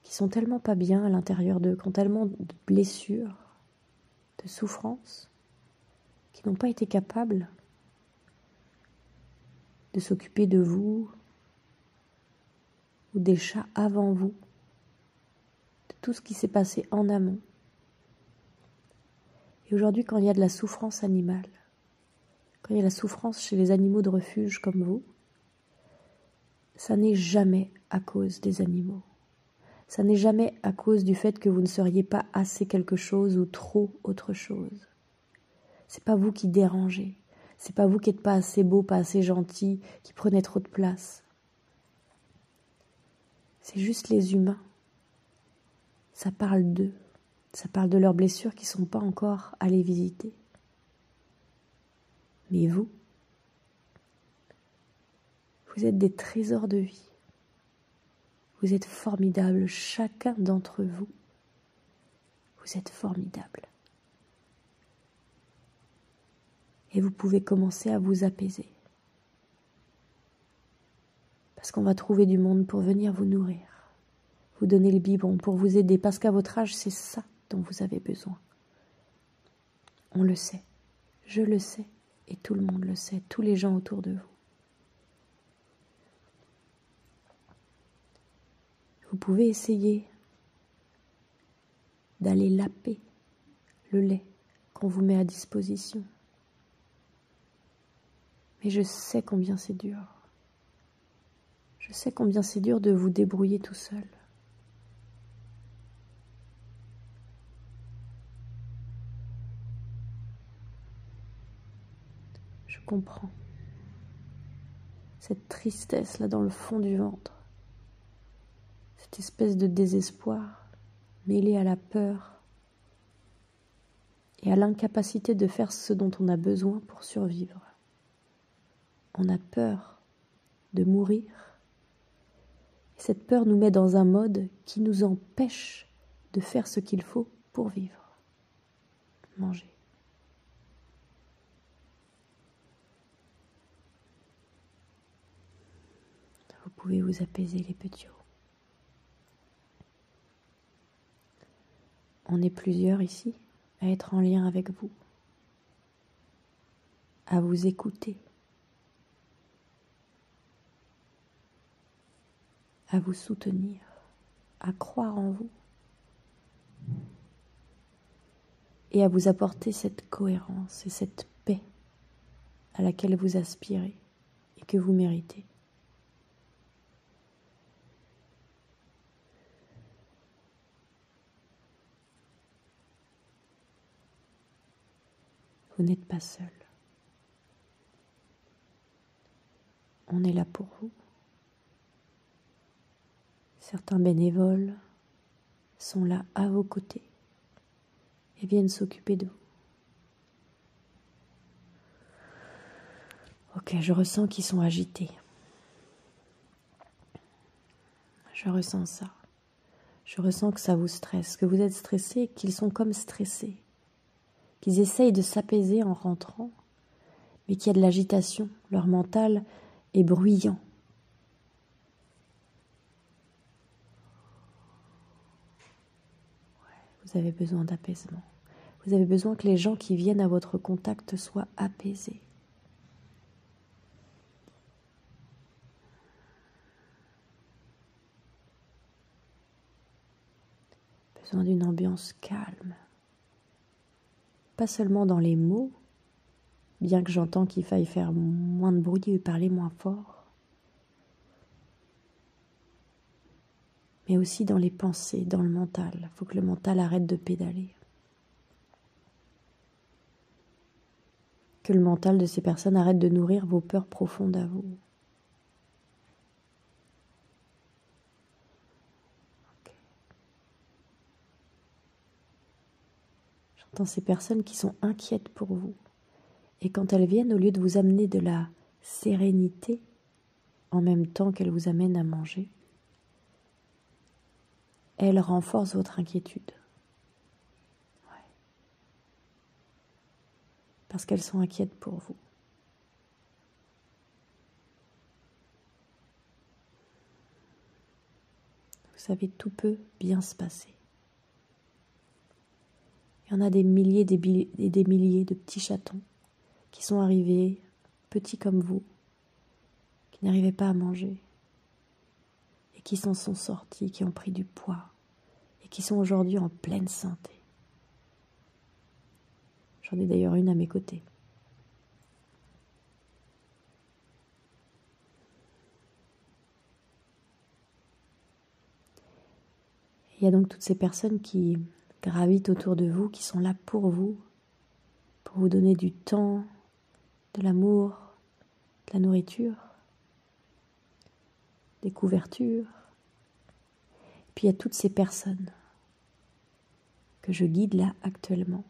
qui sont tellement pas bien à l'intérieur d'eux, qui ont tellement de blessures, de souffrances, qui n'ont pas été capables de s'occuper de vous ou des chats avant vous, de tout ce qui s'est passé en amont. Et aujourd'hui, quand il y a de la souffrance animale, quand il y a de la souffrance chez les animaux de refuge comme vous, ça n'est jamais à cause des animaux. Ça n'est jamais à cause du fait que vous ne seriez pas assez quelque chose ou trop autre chose. C'est pas vous qui dérangez. C'est pas vous qui n'êtes pas assez beau, pas assez gentil, qui prenez trop de place. C'est juste les humains. Ça parle d'eux. Ça parle de leurs blessures qui ne sont pas encore allées visiter. Mais vous êtes des trésors de vie. Vous êtes formidables, chacun d'entre vous. Vous êtes formidables. Et vous pouvez commencer à vous apaiser. Parce qu'on va trouver du monde pour venir vous nourrir, vous donner le biberon, pour vous aider. Parce qu'à votre âge, c'est ça dont vous avez besoin. On le sait, je le sais, et tout le monde le sait, tous les gens autour de vous. Vous pouvez essayer d'aller laper le lait qu'on vous met à disposition. Mais je sais combien c'est dur. Je sais combien c'est dur de vous débrouiller tout seul. Je comprends cette tristesse là dans le fond du ventre, cette espèce de désespoir mêlé à la peur et à l'incapacité de faire ce dont on a besoin pour survivre. On a peur de mourir et cette peur nous met dans un mode qui nous empêche de faire ce qu'il faut pour vivre. Manger. Vous pouvez vous apaiser les petits os. On est plusieurs ici à être en lien avec vous, à vous écouter, à vous soutenir, à croire en vous et à vous apporter cette cohérence et cette paix à laquelle vous aspirez et que vous méritez. Vous n'êtes pas seul. On est là pour vous. Certains bénévoles sont là à vos côtés et viennent s'occuper de vous. Ok, je ressens qu'ils sont agités. Je ressens ça. Je ressens que ça vous stresse, que vous êtes stressé, qu'ils sont comme stressés, qu'ils essayent de s'apaiser en rentrant, mais qu'il y a de l'agitation. Leur mental est bruyant. Vous avez besoin d'apaisement. Vous avez besoin que les gens qui viennent à votre contact soient apaisés. Besoin d'une ambiance calme. Pas seulement dans les mots, bien que j'entends qu'il faille faire moins de bruit et parler moins fort, mais aussi dans les pensées, dans le mental. Il faut que le mental arrête de pédaler. Que le mental de ces personnes arrête de nourrir vos peurs profondes à vous. Okay. J'entends ces personnes qui sont inquiètes pour vous. Et quand elles viennent, au lieu de vous amener de la sérénité, en même temps qu'elles vous amènent à manger, elles renforcent votre inquiétude. Ouais. Parce qu'elles sont inquiètes pour vous. Vous savez, tout peut bien se passer. Il y en a des milliers et des milliers de petits chatons qui sont arrivés, petits comme vous, qui n'arrivaient pas à manger, et qui s'en sont sortis, qui ont pris du poids, et qui sont aujourd'hui en pleine santé. J'en ai d'ailleurs une à mes côtés. Il y a donc toutes ces personnes qui gravitent autour de vous, qui sont là pour vous donner du temps, de l'amour, de la nourriture, des couvertures. Et puis il y a toutes ces personnes que je guide là actuellement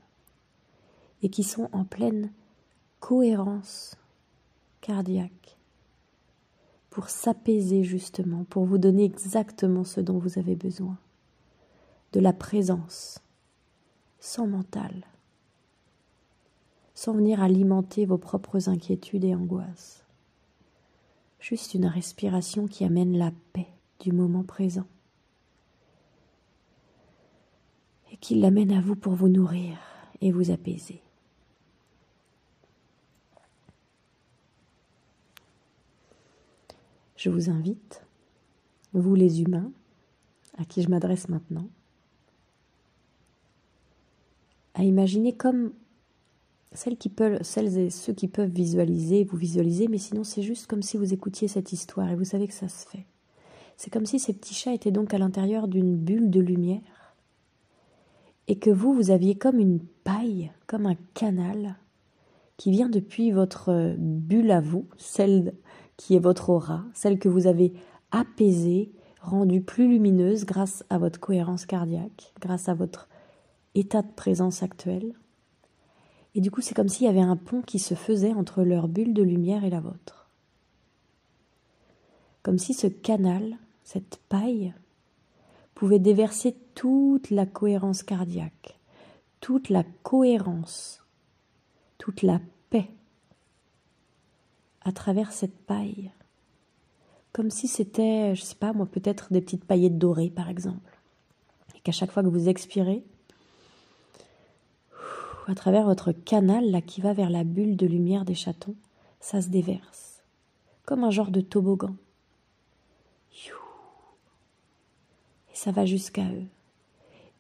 et qui sont en pleine cohérence cardiaque pour s'apaiser justement, pour vous donner exactement ce dont vous avez besoin. De la présence, sans mental, sans venir alimenter vos propres inquiétudes et angoisses. Juste une respiration qui amène la paix du moment présent et qui l'amène à vous pour vous nourrir et vous apaiser. Je vous invite, vous les humains, à qui je m'adresse maintenant, à imaginer comme celles et ceux qui peuvent visualiser, vous visualisez, mais sinon c'est juste comme si vous écoutiez cette histoire et vous savez que ça se fait. C'est comme si ces petits chats étaient donc à l'intérieur d'une bulle de lumière et que vous aviez comme une paille, comme un canal qui vient depuis votre bulle à vous, celle qui est votre aura, celle que vous avez apaisée, rendue plus lumineuse grâce à votre cohérence cardiaque, grâce à votre état de présence actuel. Et du coup, c'est comme s'il y avait un pont qui se faisait entre leur bulle de lumière et la vôtre. Comme si ce canal, cette paille, pouvait déverser toute la cohérence cardiaque, toute la cohérence, toute la paix à travers cette paille. Comme si c'était, je sais pas moi, peut-être des petites paillettes dorées par exemple. Et qu'à chaque fois que vous expirez, à travers votre canal là qui va vers la bulle de lumière des chatons, ça se déverse. Comme un genre de toboggan. Et ça va jusqu'à eux.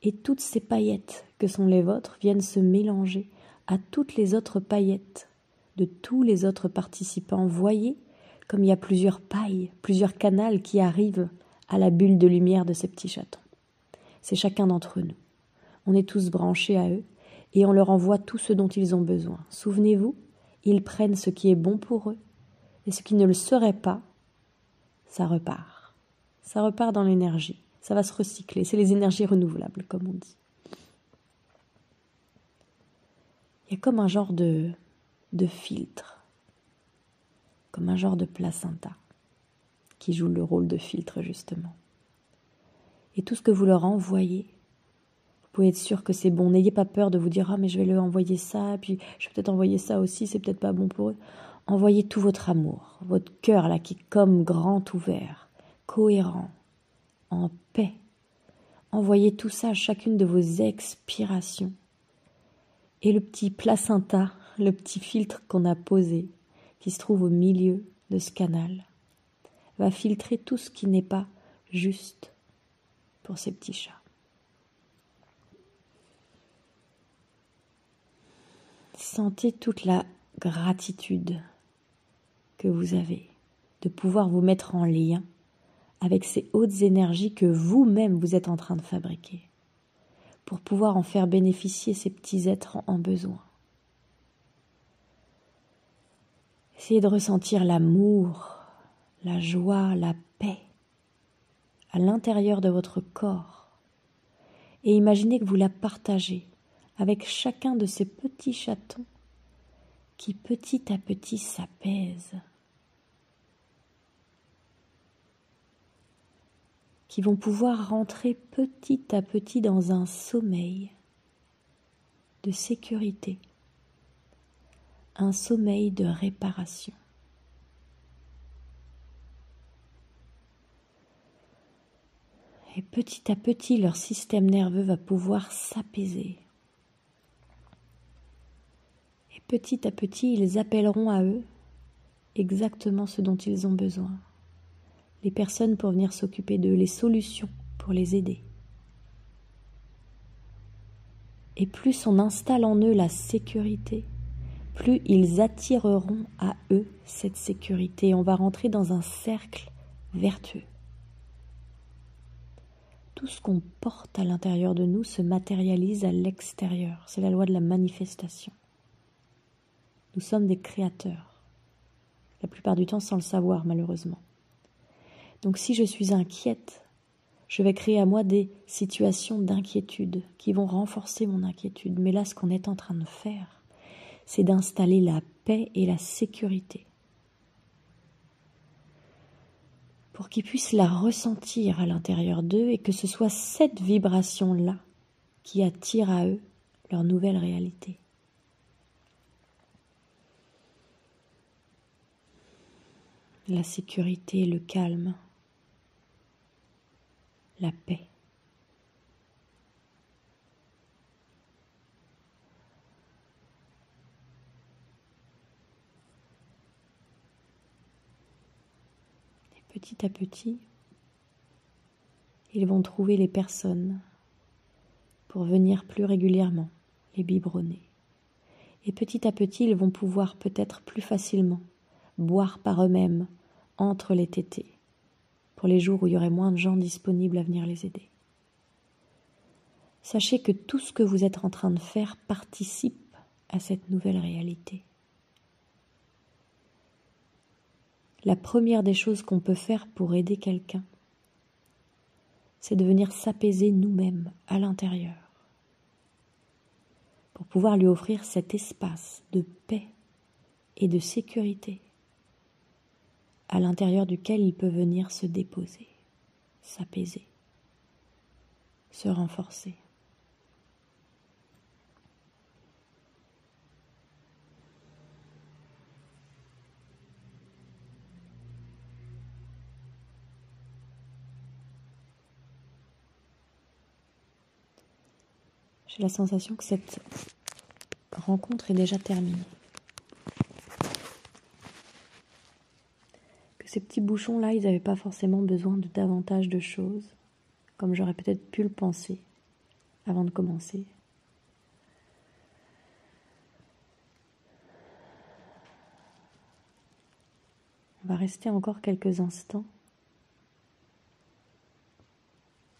Et toutes ces paillettes que sont les vôtres viennent se mélanger à toutes les autres paillettes de tous les autres participants. Voyez comme il y a plusieurs pailles, plusieurs canals qui arrivent à la bulle de lumière de ces petits chatons. C'est chacun d'entre nous. On est tous branchés à eux et on leur envoie tout ce dont ils ont besoin. Souvenez-vous, ils prennent ce qui est bon pour eux et ce qui ne le serait pas, ça repart. Ça repart dans l'énergie. Ça va se recycler. C'est les énergies renouvelables, comme on dit. Il y a comme un genre de filtre, comme un genre de placenta qui joue le rôle de filtre, justement. Et tout ce que vous leur envoyez, vous pouvez être sûr que c'est bon. N'ayez pas peur de vous dire « Ah, mais je vais leur envoyer ça, puis je vais peut-être envoyer ça aussi, c'est peut-être pas bon pour eux. » Envoyez tout votre amour, votre cœur là qui est comme grand ouvert, cohérent, en paix. Envoyez tout ça à chacune de vos expirations. Et le petit placenta, le petit filtre qu'on a posé, qui se trouve au milieu de ce canal, va filtrer tout ce qui n'est pas juste pour ces petits chats. Sentez toute la gratitude que vous avez de pouvoir vous mettre en lien avec ces hautes énergies que vous-même vous êtes en train de fabriquer pour pouvoir en faire bénéficier ces petits êtres en besoin. Essayez de ressentir l'amour, la joie, la paix à l'intérieur de votre corps et imaginez que vous la partagez avec chacun de ces petits chatons qui petit à petit s'apaisent, qui vont pouvoir rentrer petit à petit dans un sommeil de sécurité, un sommeil de réparation. Et petit à petit, leur système nerveux va pouvoir s'apaiser. Et petit à petit, ils appelleront à eux exactement ce dont ils ont besoin. Les personnes pour venir s'occuper d'eux, les solutions pour les aider. Et plus on installe en eux la sécurité, plus ils attireront à eux cette sécurité. On va rentrer dans un cercle vertueux. Tout ce qu'on porte à l'intérieur de nous se matérialise à l'extérieur. C'est la loi de la manifestation. Nous sommes des créateurs. La plupart du temps sans le savoir, malheureusement. Donc si je suis inquiète, je vais créer à moi des situations d'inquiétude qui vont renforcer mon inquiétude. Mais là, ce qu'on est en train de faire, c'est d'installer la paix et la sécurité pour qu'ils puissent la ressentir à l'intérieur d'eux et que ce soit cette vibration-là qui attire à eux leur nouvelle réalité. La sécurité, le calme, la paix. Et petit à petit, ils vont trouver les personnes pour venir plus régulièrement les biberonner. Et petit à petit, ils vont pouvoir peut-être plus facilement boire par eux-mêmes entre les tétées, pour les jours où il y aurait moins de gens disponibles à venir les aider. Sachez que tout ce que vous êtes en train de faire participe à cette nouvelle réalité. La première des choses qu'on peut faire pour aider quelqu'un, c'est de venir s'apaiser nous-mêmes à l'intérieur, pour pouvoir lui offrir cet espace de paix et de sécurité à l'intérieur duquel il peut venir se déposer, s'apaiser, se renforcer. J'ai la sensation que cette rencontre est déjà terminée. Que ces petits bouchons-là, ils n'avaient pas forcément besoin de davantage de choses, comme j'aurais peut-être pu le penser avant de commencer. On va rester encore quelques instants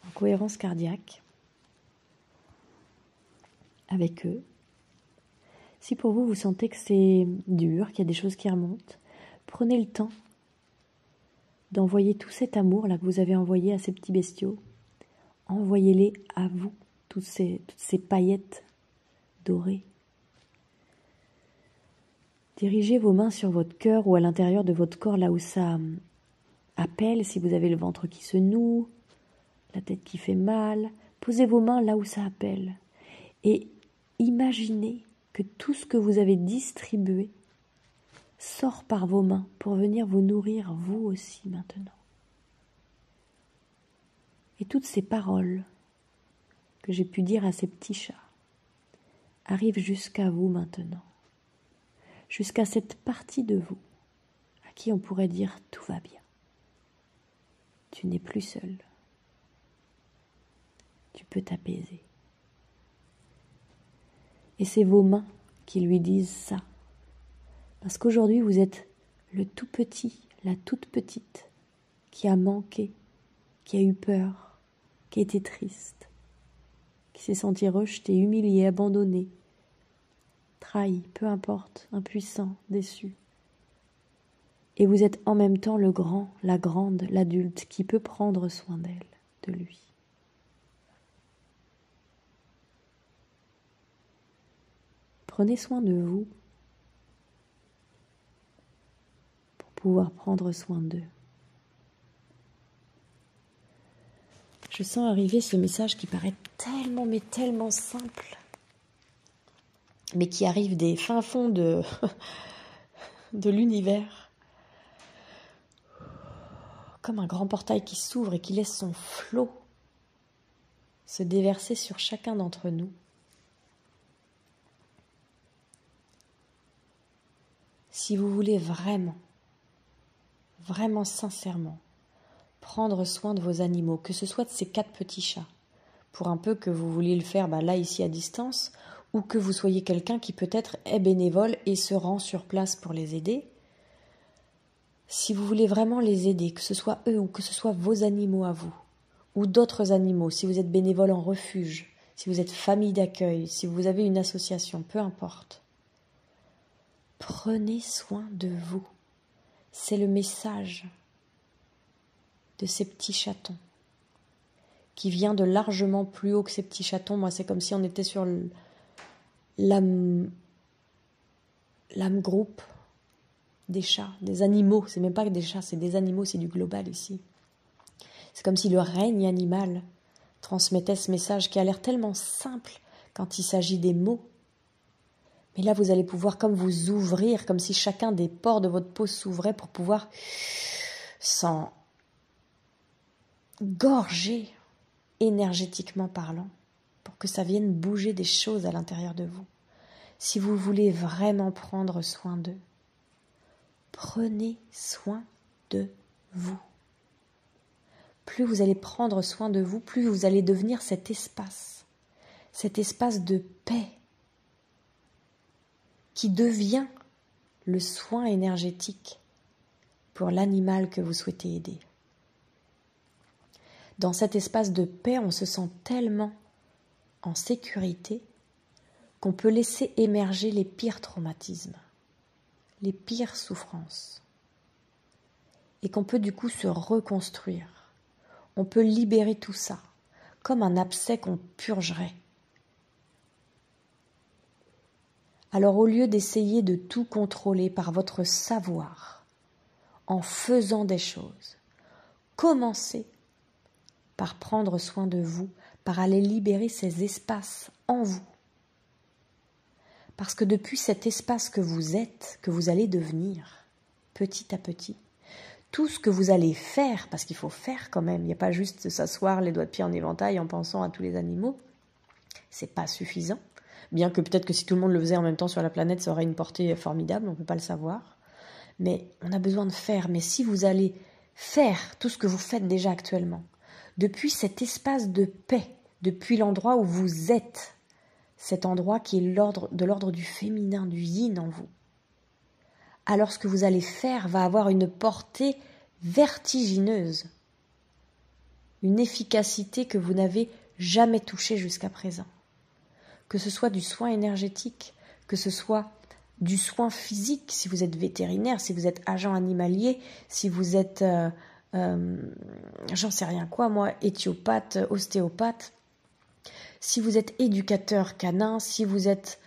en cohérence cardiaque avec eux. Si pour vous, vous sentez que c'est dur, qu'il y a des choses qui remontent, prenez le temps d'envoyer tout cet amour là que vous avez envoyé à ces petits bestiaux. Envoyez-les à vous, toutes ces paillettes dorées. Dirigez vos mains sur votre cœur ou à l'intérieur de votre corps, là où ça appelle, si vous avez le ventre qui se noue, la tête qui fait mal. Posez vos mains là où ça appelle. Et imaginez que tout ce que vous avez distribué sort par vos mains pour venir vous nourrir vous aussi maintenant. Et toutes ces paroles que j'ai pu dire à ces petits chats arrivent jusqu'à vous maintenant, jusqu'à cette partie de vous à qui on pourrait dire tout va bien. Tu n'es plus seul. Tu peux t'apaiser. Et c'est vos mains qui lui disent ça. Parce qu'aujourd'hui, vous êtes le tout petit, la toute petite, qui a manqué, qui a eu peur, qui a été triste, qui s'est senti rejeté, humilié, abandonné, trahi, peu importe, impuissant, déçu. Et vous êtes en même temps le grand, la grande, l'adulte qui peut prendre soin d'elle, de lui. Prenez soin de vous pour pouvoir prendre soin d'eux. Je sens arriver ce message qui paraît tellement, mais tellement simple, mais qui arrive des fins fonds de l'univers. Comme un grand portail qui s'ouvre et qui laisse son flot se déverser sur chacun d'entre nous. Si vous voulez vraiment, vraiment sincèrement, prendre soin de vos animaux, que ce soit de ces 4 petits chats, pour un peu que vous vouliez le faire là, ici, à distance, ou que vous soyez quelqu'un qui peut-être est bénévole et se rend sur place pour les aider, si vous voulez vraiment les aider, que ce soit eux ou que ce soit vos animaux à vous, ou d'autres animaux, si vous êtes bénévole en refuge, si vous êtes famille d'accueil, si vous avez une association, peu importe, prenez soin de vous. C'est le message de ces petits chatons qui vient de largement plus haut que ces petits chatons. Moi, c'est comme si on était sur l'âme groupe des chats, des animaux. C'est même pas des chats, c'est des animaux, c'est du global ici. C'est comme si le règne animal transmettait ce message qui a l'air tellement simple quand il s'agit des mots. Mais là, vous allez pouvoir comme vous ouvrir, comme si chacun des pores de votre peau s'ouvrait pour pouvoir s'en gorger énergétiquement parlant, pour que ça vienne bouger des choses à l'intérieur de vous. Si vous voulez vraiment prendre soin d'eux, prenez soin de vous. Plus vous allez prendre soin de vous, plus vous allez devenir cet espace de paix qui devient le soin énergétique pour l'animal que vous souhaitez aider. Dans cet espace de paix, on se sent tellement en sécurité qu'on peut laisser émerger les pires traumatismes, les pires souffrances, et qu'on peut du coup se reconstruire. On peut libérer tout ça, comme un abcès qu'on purgerait. Alors au lieu d'essayer de tout contrôler par votre savoir, en faisant des choses, commencez par prendre soin de vous, par aller libérer ces espaces en vous. Parce que depuis cet espace que vous êtes, que vous allez devenir, petit à petit, tout ce que vous allez faire, parce qu'il faut faire quand même, il n'y a pas juste s'asseoir les doigts de pied en éventail en pensant à tous les animaux, c'est pas suffisant. Bien que peut-être que si tout le monde le faisait en même temps sur la planète, ça aurait une portée formidable, on ne peut pas le savoir. Mais on a besoin de faire. Mais si vous allez faire tout ce que vous faites déjà actuellement, depuis cet espace de paix, depuis l'endroit où vous êtes, cet endroit qui est de l'ordre du féminin, du yin en vous, alors ce que vous allez faire va avoir une portée vertigineuse, une efficacité que vous n'avez jamais touchée jusqu'à présent. Que ce soit du soin énergétique, que ce soit du soin physique, si vous êtes vétérinaire, si vous êtes agent animalier, si vous êtes, j'en sais rien quoi, moi, éthiopathe, ostéopathe, si vous êtes éducateur canin, si vous êtes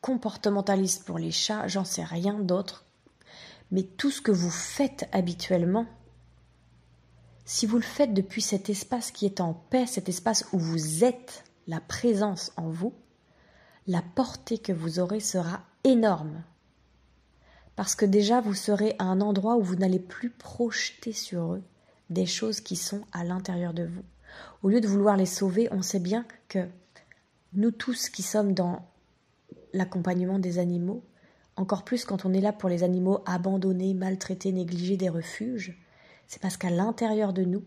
comportementaliste pour les chats, j'en sais rien d'autre. Mais tout ce que vous faites habituellement, si vous le faites depuis cet espace qui est en paix, cet espace où vous êtes, la présence en vous, la portée que vous aurez sera énorme. Parce que déjà, vous serez à un endroit où vous n'allez plus projeter sur eux des choses qui sont à l'intérieur de vous. Au lieu de vouloir les sauver, on sait bien que nous tous qui sommes dans l'accompagnement des animaux, encore plus quand on est là pour les animaux abandonnés, maltraités, négligés des refuges, c'est parce qu'à l'intérieur de nous,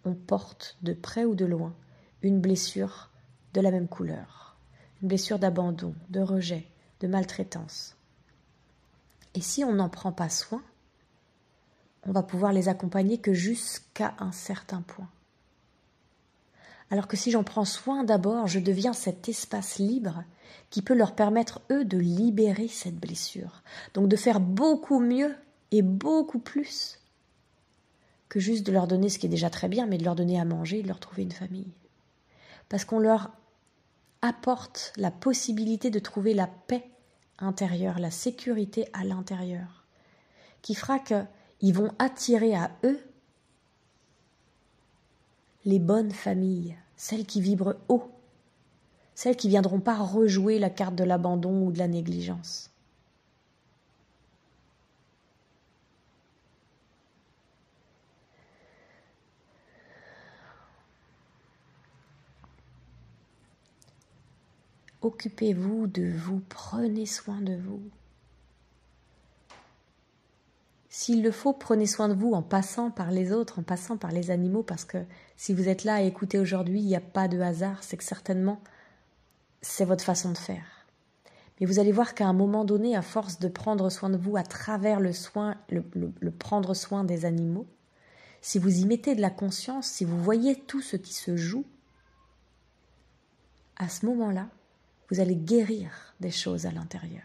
on porte de près ou de loin une blessure de la même couleur, une blessure d'abandon, de rejet, de maltraitance. Et si on n'en prend pas soin, on va pouvoir les accompagner que jusqu'à un certain point. Alors que si j'en prends soin d'abord, je deviens cet espace libre qui peut leur permettre, eux, de libérer cette blessure. Donc de faire beaucoup mieux et beaucoup plus que juste de leur donner ce qui est déjà très bien, mais de leur donner à manger et de leur trouver une famille. Parce qu'on leur apporte la possibilité de trouver la paix intérieure, la sécurité à l'intérieur, qui fera qu'ils vont attirer à eux les bonnes familles, celles qui vibrent haut, celles qui ne viendront pas rejouer la carte de l'abandon ou de la négligence. Occupez-vous de vous, prenez soin de vous. S'il le faut, prenez soin de vous en passant par les autres, en passant par les animaux, parce que si vous êtes là à écouter aujourd'hui, il n'y a pas de hasard, c'est que certainement, c'est votre façon de faire. Mais vous allez voir qu'à un moment donné, à force de prendre soin de vous à travers le soin, le prendre soin des animaux, si vous y mettez de la conscience, si vous voyez tout ce qui se joue, à ce moment-là, vous allez guérir des choses à l'intérieur.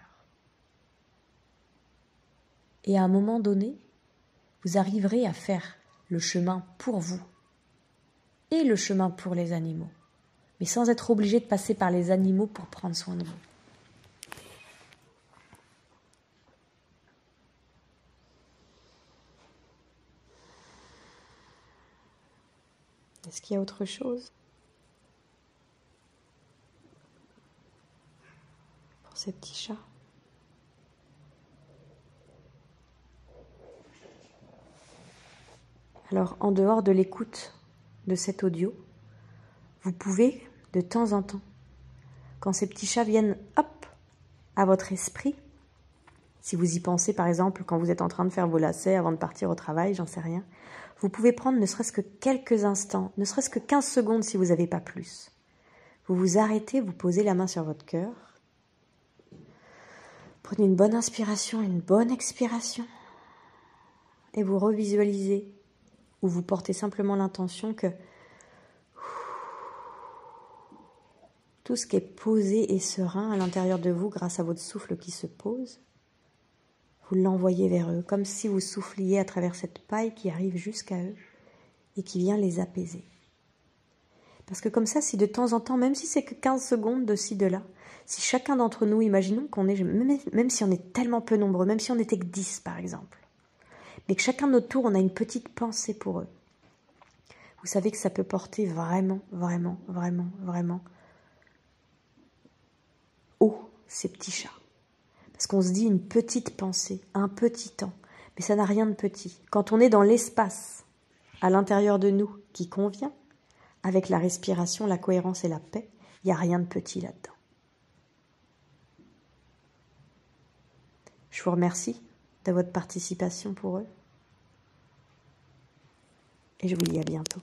Et à un moment donné, vous arriverez à faire le chemin pour vous et le chemin pour les animaux, mais sans être obligé de passer par les animaux pour prendre soin de vous. Est-ce qu'il y a autre chose pour ces petits chats ? Alors, en dehors de l'écoute de cet audio, vous pouvez, de temps en temps, quand ces petits chats viennent, hop, à votre esprit, si vous y pensez par exemple quand vous êtes en train de faire vos lacets avant de partir au travail, j'en sais rien, vous pouvez prendre ne serait-ce que quelques instants, ne serait-ce que 15 secondes si vous n'avez pas plus. Vous vous arrêtez, vous posez la main sur votre cœur Prenez une bonne inspiration, une bonne expiration. Et vous revisualisez. Ou vous portez simplement l'intention que tout ce qui est posé et serein à l'intérieur de vous grâce à votre souffle qui se pose, vous l'envoyez vers eux, comme si vous souffliez à travers cette paille qui arrive jusqu'à eux et qui vient les apaiser. Parce que comme ça, si de temps en temps, même si c'est que 15 secondes de ci, de là, si chacun d'entre nous, imaginons qu'on est, même si on est tellement peu nombreux, même si on n'était que 10 par exemple, mais que chacun de notre tour, on a une petite pensée pour eux, vous savez que ça peut porter vraiment, vraiment, vraiment, vraiment haut ces petits chats. Parce qu'on se dit une petite pensée, un petit temps, mais ça n'a rien de petit. Quand on est dans l'espace à l'intérieur de nous qui convient, avec la respiration, la cohérence et la paix, il n'y a rien de petit là-dedans. Je vous remercie de votre participation pour eux et je vous dis à bientôt.